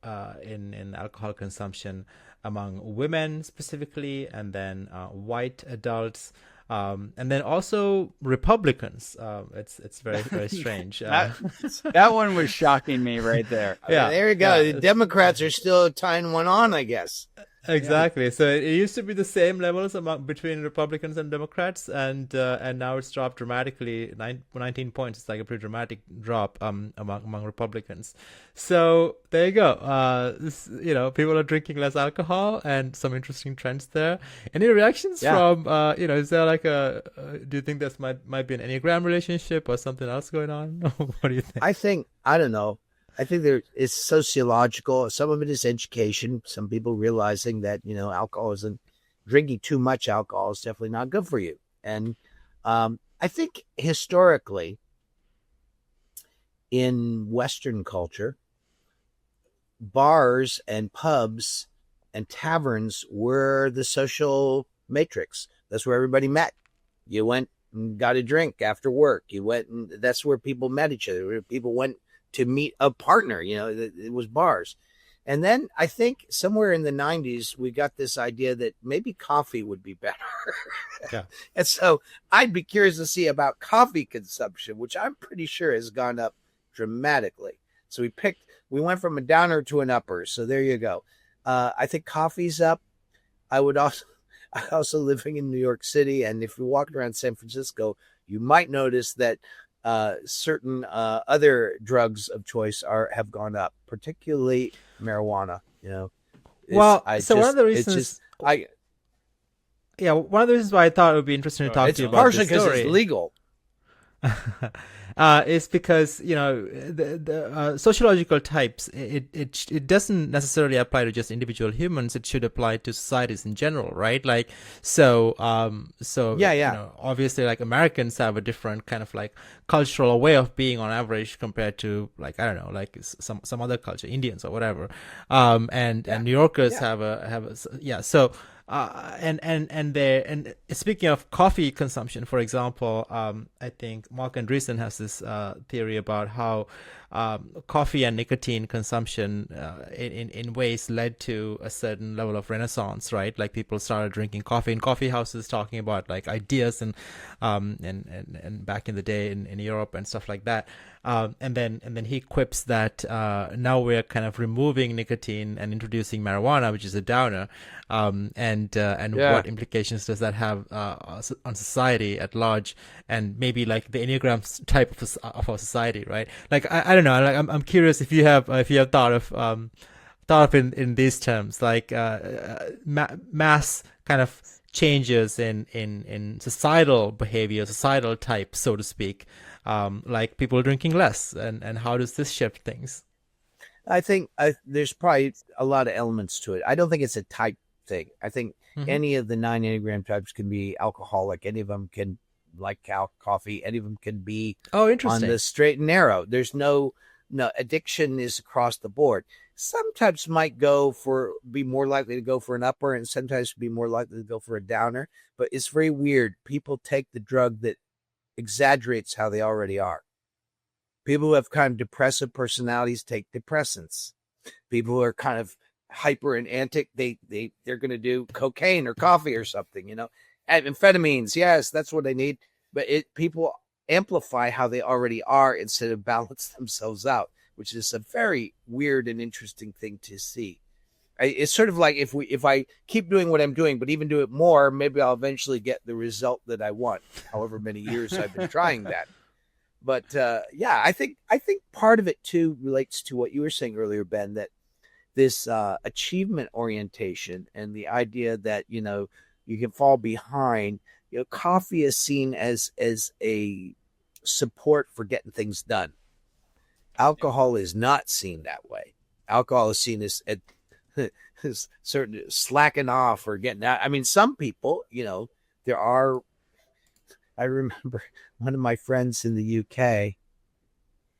C: in alcohol consumption among women specifically, and then white adults, and then also Republicans. It's very, very strange.
B: That one was shocking me right there.
A: Yeah, there you go. The Democrats are still tying one on, I guess.
C: Exactly. Yeah. So it used to be the same levels between Republicans and Democrats, and now it's dropped dramatically, 19 points. It's like a pretty dramatic drop among Republicans. So there you go. People are drinking less alcohol, and some interesting trends there. Any reactions from is there like do you think this might be an Enneagram relationship or something else going on? What do you think?
A: I don't know. I think there is sociological. Some of it is education. Some people realizing that, drinking too much alcohol is definitely not good for you. And I think historically in Western culture, bars and pubs and taverns were the social matrix. That's where everybody met. You went and got a drink after work. You went and that's where people met each other. People went to meet a partner, it was bars. And then I think somewhere in the 90s, we got this idea that maybe coffee would be better.
C: Yeah.
A: And so I'd be curious to see about coffee consumption, which I'm pretty sure has gone up dramatically. So we went from a downer to an upper. So there you go. I think coffee's up. I also living in New York City. And if you walk around San Francisco, you might notice that certain other drugs of choice have gone up, particularly marijuana.
C: One of the reasons,
A: one
C: of the reasons why I thought it would be interesting to talk to you about
A: partially
C: this
A: because
C: story
A: it's legal.
C: Is because the sociological types, it doesn't necessarily apply to just individual humans. It should apply to societies in general, right? Like obviously, like Americans have a different kind of like cultural way of being on average compared to like, I don't know, like some other culture, Indians or whatever, and New Yorkers have a so. And speaking of coffee consumption, for example, I think Mark Andreessen has this theory about how coffee and nicotine consumption in ways led to a certain level of renaissance, right? Like people started drinking coffee in coffee houses, talking about like ideas and back in the day in Europe and stuff like that. And then he quips that now we're kind of removing nicotine and introducing marijuana, which is a downer. What implications does that have on society at large, and maybe like the Enneagram type of our society, right? Like I don't know. Like I'm curious if you have thought of in these terms, like mass kind of changes in societal behavior, societal type, so to speak, like people drinking less, and how does this shift things?
A: I think there's probably a lot of elements to it. I don't think it's a type thing. I think any of the 9 Enneagram types can be alcoholic. Any of them can like coffee. Any of them can be on the straight and narrow. There's no addiction is across the board. Some types might be more likely to go for an upper, and sometimes be more likely to go for a downer. But it's very weird. People take the drug that exaggerates how they already are. People who have kind of depressive personalities take depressants. People who are kind of hyper and antic, they're going to do cocaine or coffee or something, amphetamines. Yes, that's what they need. But people amplify how they already are instead of balance themselves out, which is a very weird and interesting thing to see. It's sort of like if I keep doing what I'm doing, but even do it more, maybe I'll eventually get the result that I want. However many years I've been trying that. But I think part of it too relates to what you were saying earlier, Ben, that this achievement orientation and the idea that you can fall behind. Coffee is seen as a support for getting things done. Alcohol is not seen that way. Alcohol is seen as certain slacking off or getting out. I mean, some people, there are. I remember one of my friends in the UK,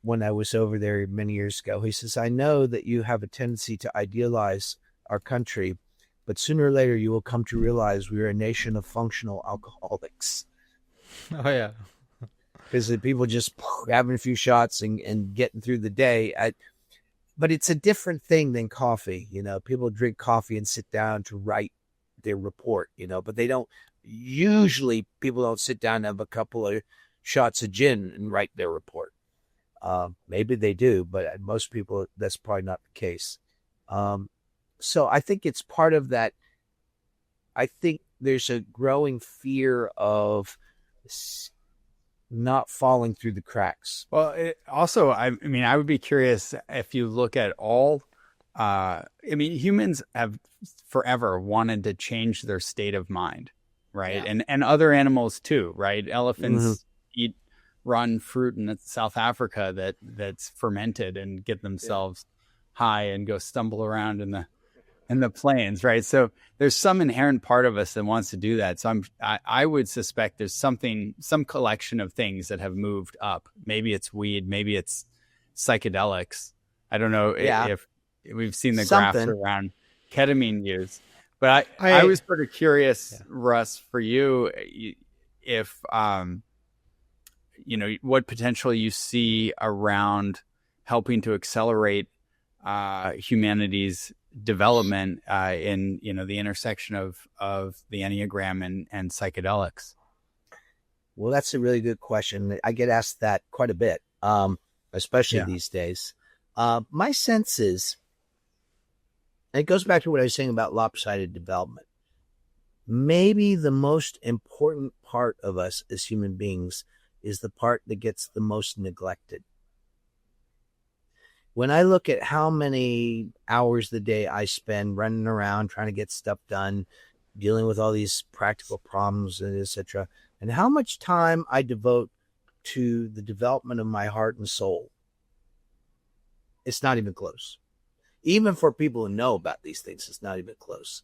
A: when I was over there many years ago, he says, I know that you have a tendency to idealize our country, but sooner or later you will come to realize we are a nation of functional alcoholics.
C: Oh, yeah.
A: Because people just having a few shots and getting through the day. But it's a different thing than coffee. People drink coffee and sit down to write their report, but they don't. Usually people don't sit down and have a couple of shots of gin and write their report. Maybe they do, but most people, that's probably not the case. So I think it's part of that. I think there's a growing fear of not falling through the cracks.
B: Well, also, I would be curious if you look at all, humans have forever wanted to change their state of mind, right?
A: Yeah.
B: And other animals too, right? Elephants eat rotten fruit in South Africa that's fermented and get themselves high and go stumble around in the plains, right? So there's some inherent part of us that wants to do that. So I would suspect there's some collection of things that have moved up. Maybe it's weed, maybe it's psychedelics. I don't know if we've seen the graphs around ketamine use, but I was sort of curious, Russ, for you, if what potential you see around helping to accelerate humanity's development in the intersection of the Enneagram and psychedelics.
A: Well, that's a really good question. I get asked that quite a bit, especially these days. My sense is, and it goes back to what I was saying about lopsided development. Maybe the most important part of us as human beings is the part that gets the most neglected. When I look at how many hours a day I spend running around trying to get stuff done, dealing with all these practical problems, etc., and how much time I devote to the development of my heart and soul, it's not even close. Even for people who know about these things, it's not even close.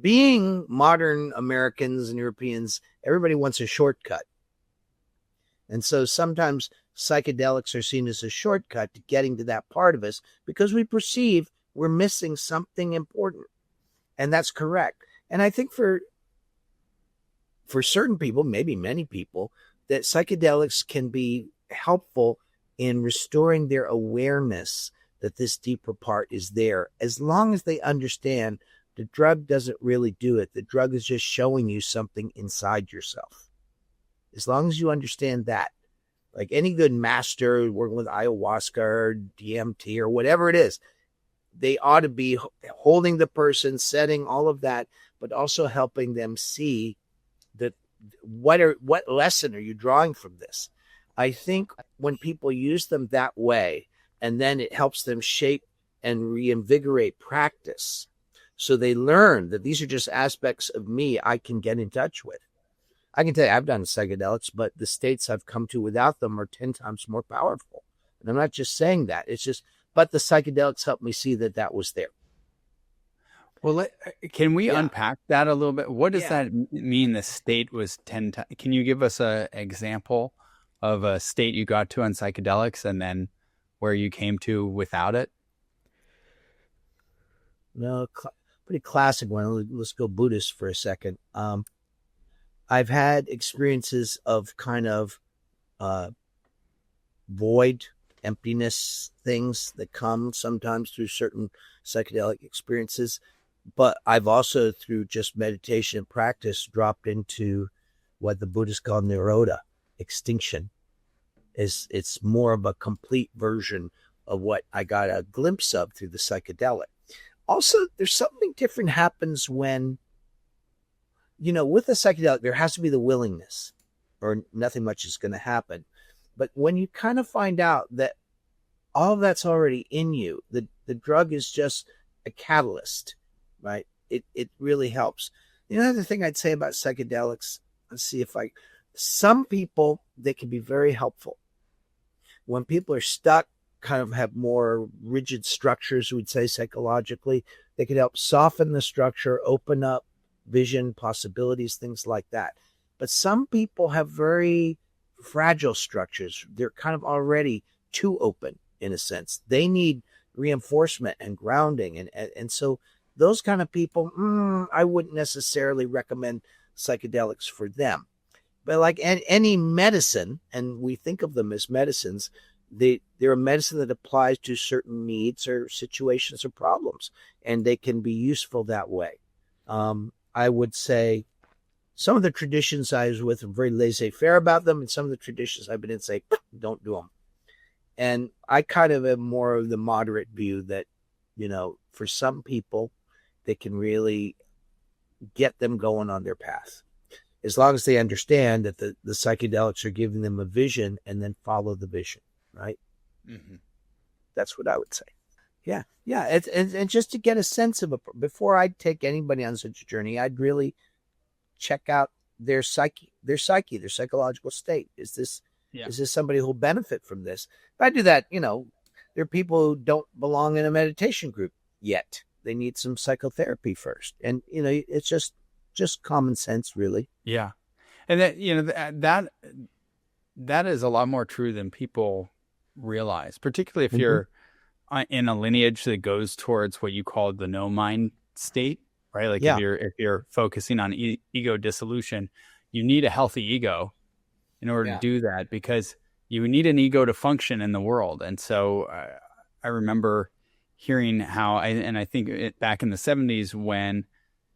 A: Being modern Americans and Europeans, everybody wants a shortcut. And so sometimes psychedelics are seen as a shortcut to getting to that part of us because we perceive we're missing something important. And that's correct. And I think for certain people, maybe many people, that psychedelics can be helpful in restoring their awareness that this deeper part is there, as long as they understand the drug doesn't really do it. The drug is just showing you something inside yourself. As long as you understand that, like any good master working with ayahuasca or DMT or whatever it is, they ought to be holding the person, setting all of that, but also helping them see that what lesson are you drawing from this? I think when people use them that way, and then it helps them shape and reinvigorate practice, so they learn that these are just aspects of me I can get in touch with. I can tell you, I've done psychedelics, but the states I've come to without them are 10 times more powerful. And I'm not just saying that. It's just, but the psychedelics helped me see that that was there.
B: Well, can we unpack that a little bit? What does that mean? The state was 10 times. Can you give us an example of a state you got to on psychedelics and where you came to without it?
A: No, pretty classic one. Let's go Buddhist for a second. I've had experiences of kind of void, emptiness things that come sometimes through certain psychedelic experiences. But I've also, through just meditation and practice, dropped into what the Buddhists call nirodha, extinction. It's more of a complete version of what I got a glimpse of through the psychedelic. Also, there's something different happens when, with the psychedelic, there has to be the willingness or nothing much is going to happen. But when you kind of find out that all of that's already in you, the drug is just a catalyst, right? It really helps. The other thing I'd say about psychedelics, some people, they can be very helpful. When people are stuck, kind of have more rigid structures, we'd say psychologically, they can help soften the structure, open up vision, possibilities, things like that. But some people have very fragile structures. They're kind of already too open in a sense. They need reinforcement and grounding. And so those kind of people, I wouldn't necessarily recommend psychedelics for them. But like any medicine, and we think of them as medicines, they're a medicine that applies to certain needs or situations or problems, and they can be useful that way. I would say some of the traditions I was with are very laissez-faire about them, and some of the traditions I've been in say, don't do them. And I kind of have more of the moderate view that, for some people, they can really get them going on their path. As long as they understand that the psychedelics are giving them a vision and then follow the vision, right? Mm-hmm. That's what I would say. Yeah. And just to get a sense of before I'd take anybody on such a journey, I'd really check out their psyche, their psychological state. Is this somebody who'll benefit from this? If I do that, there are people who don't belong in a meditation group yet. They need some psychotherapy first. And, it's just common sense, really.
B: Yeah. And that is a lot more true than people realize, particularly if you're in a lineage that goes towards what you call the no mind state, right? Like if you're focusing on ego dissolution, you need a healthy ego in order to do that, because you need an ego to function in the world. And so I remember hearing how, I think back in the 70s when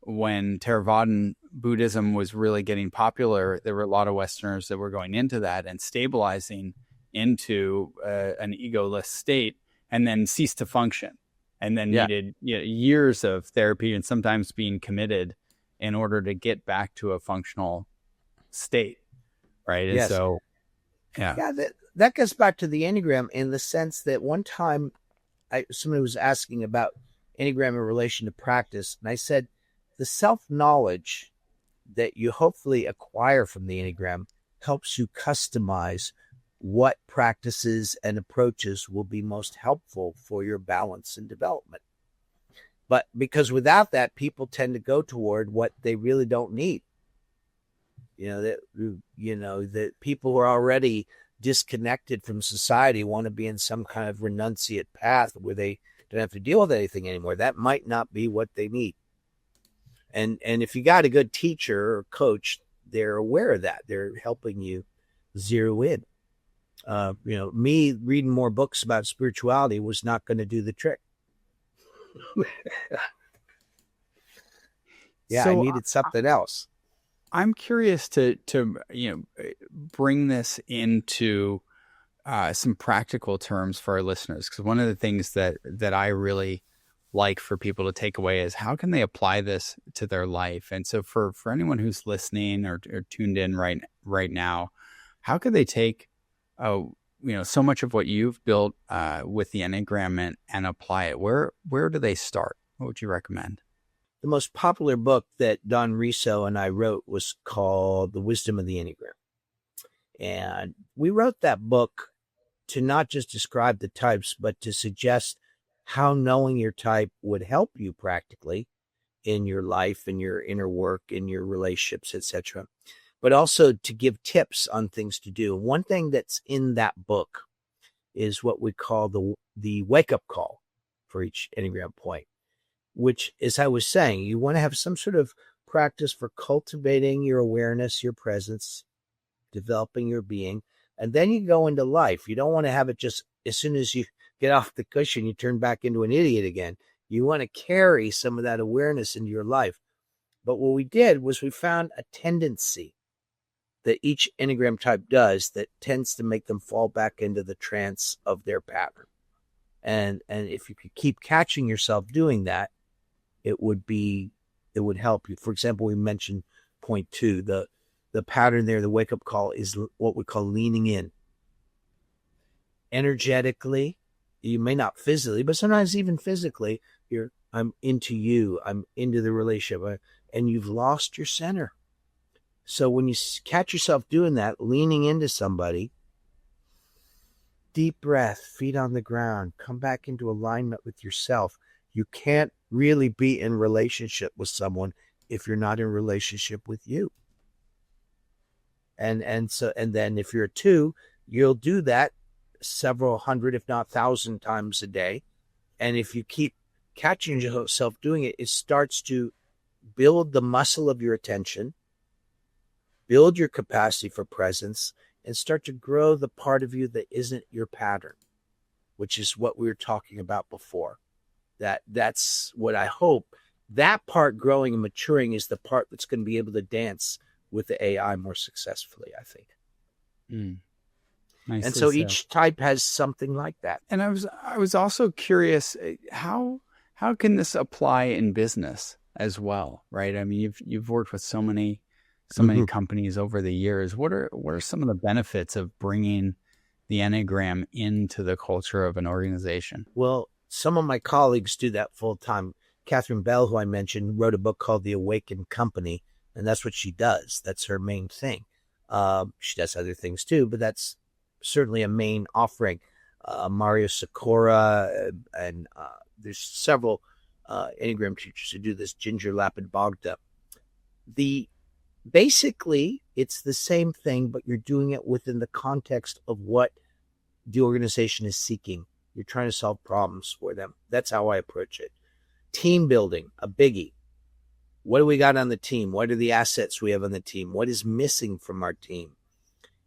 B: Theravadan Buddhism was really getting popular, there were a lot of Westerners that were going into that and stabilizing into an egoless state, and then ceased to function, and then needed years of therapy and sometimes being committed in order to get back to a functional state, right?
A: Yes.
B: And so Yeah.
A: Yeah, that goes back to the Enneagram in the sense that one time somebody was asking about Enneagram in relation to practice, and I said the self-knowledge that you hopefully acquire from the Enneagram helps you customize what practices and approaches will be most helpful for your balance and development. But because without that, people tend to go toward what they really don't need. That people who are already disconnected from society want to be in some kind of renunciate path where they don't have to deal with anything anymore. That might not be what they need. And if you got a good teacher or coach, they're aware of that. They're helping you zero in. Me reading more books about spirituality was not going to do the trick. I needed something else.
B: I'm curious to bring this into some practical terms for our listeners, because one of the things that I really like for people to take away is how can they apply this to their life. And so for anyone who's listening or tuned in right now, how could they take so much of what you've built with the Enneagram and apply it? Where do they start? What would you recommend?
A: The most popular book that Don Riso and I wrote was called The Wisdom of the Enneagram. And we wrote that book to not just describe the types, but to suggest how knowing your type would help you practically in your life, in your inner work, in your relationships, etc. But also to give tips on things to do. One thing that's in that book is what we call the wake-up call for each Enneagram point, which, as I was saying, you want to have some sort of practice for cultivating your awareness, your presence, developing your being, and then you go into life. You don't want to have it just as soon as you get off the cushion, you turn back into an idiot again. You want to carry some of that awareness into your life. But what we did was we found a tendency that each Enneagram type does that tends to make them fall back into the trance of their pattern. And if you could keep catching yourself doing that, it would help you. For example, we mentioned point 2, the pattern there, the wake-up call is what we call leaning in. Energetically, you may not physically, but sometimes even physically, I'm into you, I'm into the relationship, and you've lost your center. So when you catch yourself doing that, leaning into somebody, deep breath, feet on the ground, come back into alignment with yourself. You can't really be in relationship with someone if you're not in relationship with you. And then if you're a 2, you'll do that several hundred, if not 1,000 times a day. And if you keep catching yourself doing it, it starts to build the muscle of your attention, build your capacity for presence, and start to grow the part of you that isn't your pattern, which is what we were talking about before. That's what I hope. That part growing and maturing is the part that's going to be able to dance with the AI more successfully, I think. And so each type has something like that.
B: And I was also curious, how can this apply in business as well, right? I mean, you've worked with so many companies over the years. What are some of the benefits of bringing the Enneagram into the culture of an organization?
A: Well, some of my colleagues do that full time. Catherine Bell, who I mentioned, wrote a book called The Awakened Company, and that's what she does. That's her main thing. She does other things too, but that's certainly a main offering. Mario Sikora, and there's several Enneagram teachers who do this, Ginger Lapid Bogda. Basically, it's the same thing, but you're doing it within the context of what the organization is seeking. You're trying to solve problems for them. That's how I approach it. Team building, a biggie. What do we got on the team? What are the assets we have on the team? What is missing from our team?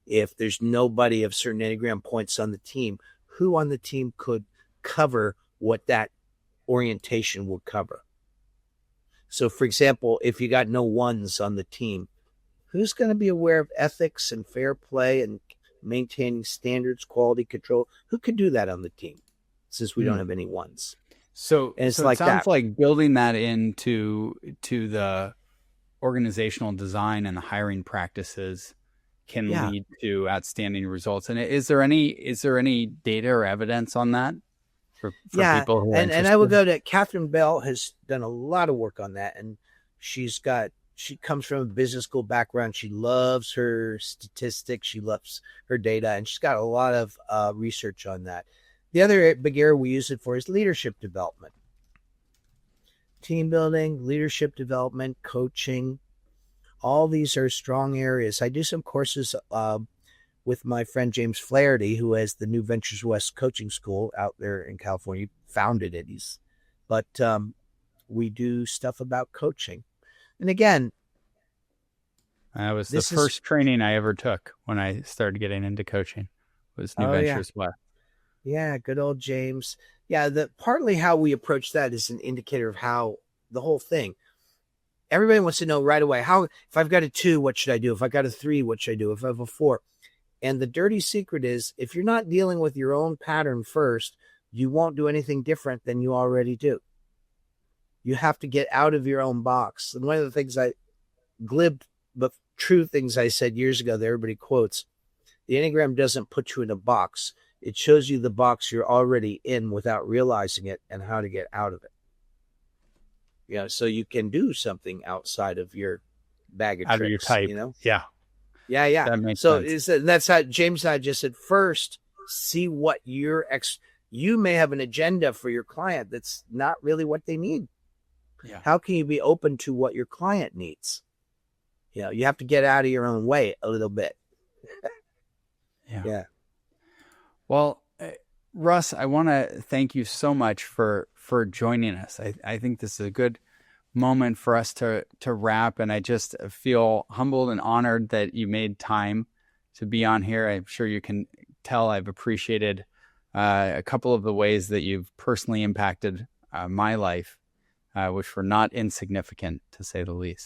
A: If there's nobody of certain Enneagram points on the team, who on the team could cover what that orientation would cover? So, for example, if you got no 1s on the team, who's going to be aware of ethics and fair play and maintaining standards, quality control? Who could do that on the team since we don't have any 1s?
B: So it sounds like building that into the organizational design and the hiring practices can
A: Yeah.
B: lead to outstanding results. And is there any data or evidence on that for people who are
A: and
B: interested?
A: I will go to Catherine Bell has done a lot of work on that, and she comes from a business school background. She loves her statistics, she loves her data, and she's got a lot of research on that. The other big area we use it for is leadership development, team building, leadership development, coaching. All these are strong areas. I do some courses with my friend James Flaherty, who has the New Ventures West Coaching School out there in California. He founded it. But we do stuff about coaching. And again,
B: that was the first training I ever took when I started getting into coaching. Was New Ventures West.
A: Yeah, good old James. Yeah, partly how we approach that is an indicator of how the whole thing. Everybody wants to know right away, if I've got a 2, what should I do? If I got a 3, what should I do? If I have a 4? And the dirty secret is, if you're not dealing with your own pattern first, you won't do anything different than you already do. You have to get out of your own box. And one of the things glib but true things I said years ago that everybody quotes, the Enneagram doesn't put you in a box. It shows you the box you're already in without realizing it and how to get out of it. So you can do something outside of your bag of tricks. Out of your type.
B: Yeah.
A: Yeah.
B: That makes sense.
A: That's how James and I just said, first, see what you may have an agenda for your client that's not really what they need.
B: Yeah.
A: How can you be open to what your client needs? You have to get out of your own way a little bit.
B: Yeah. Well, Russ, I want to thank you so much for joining us. I think this is a good moment for us to wrap, and I just feel humbled and honored that you made time to be on here. I'm sure you can tell I've appreciated a couple of the ways that you've personally impacted my life, which were not insignificant, to say the least.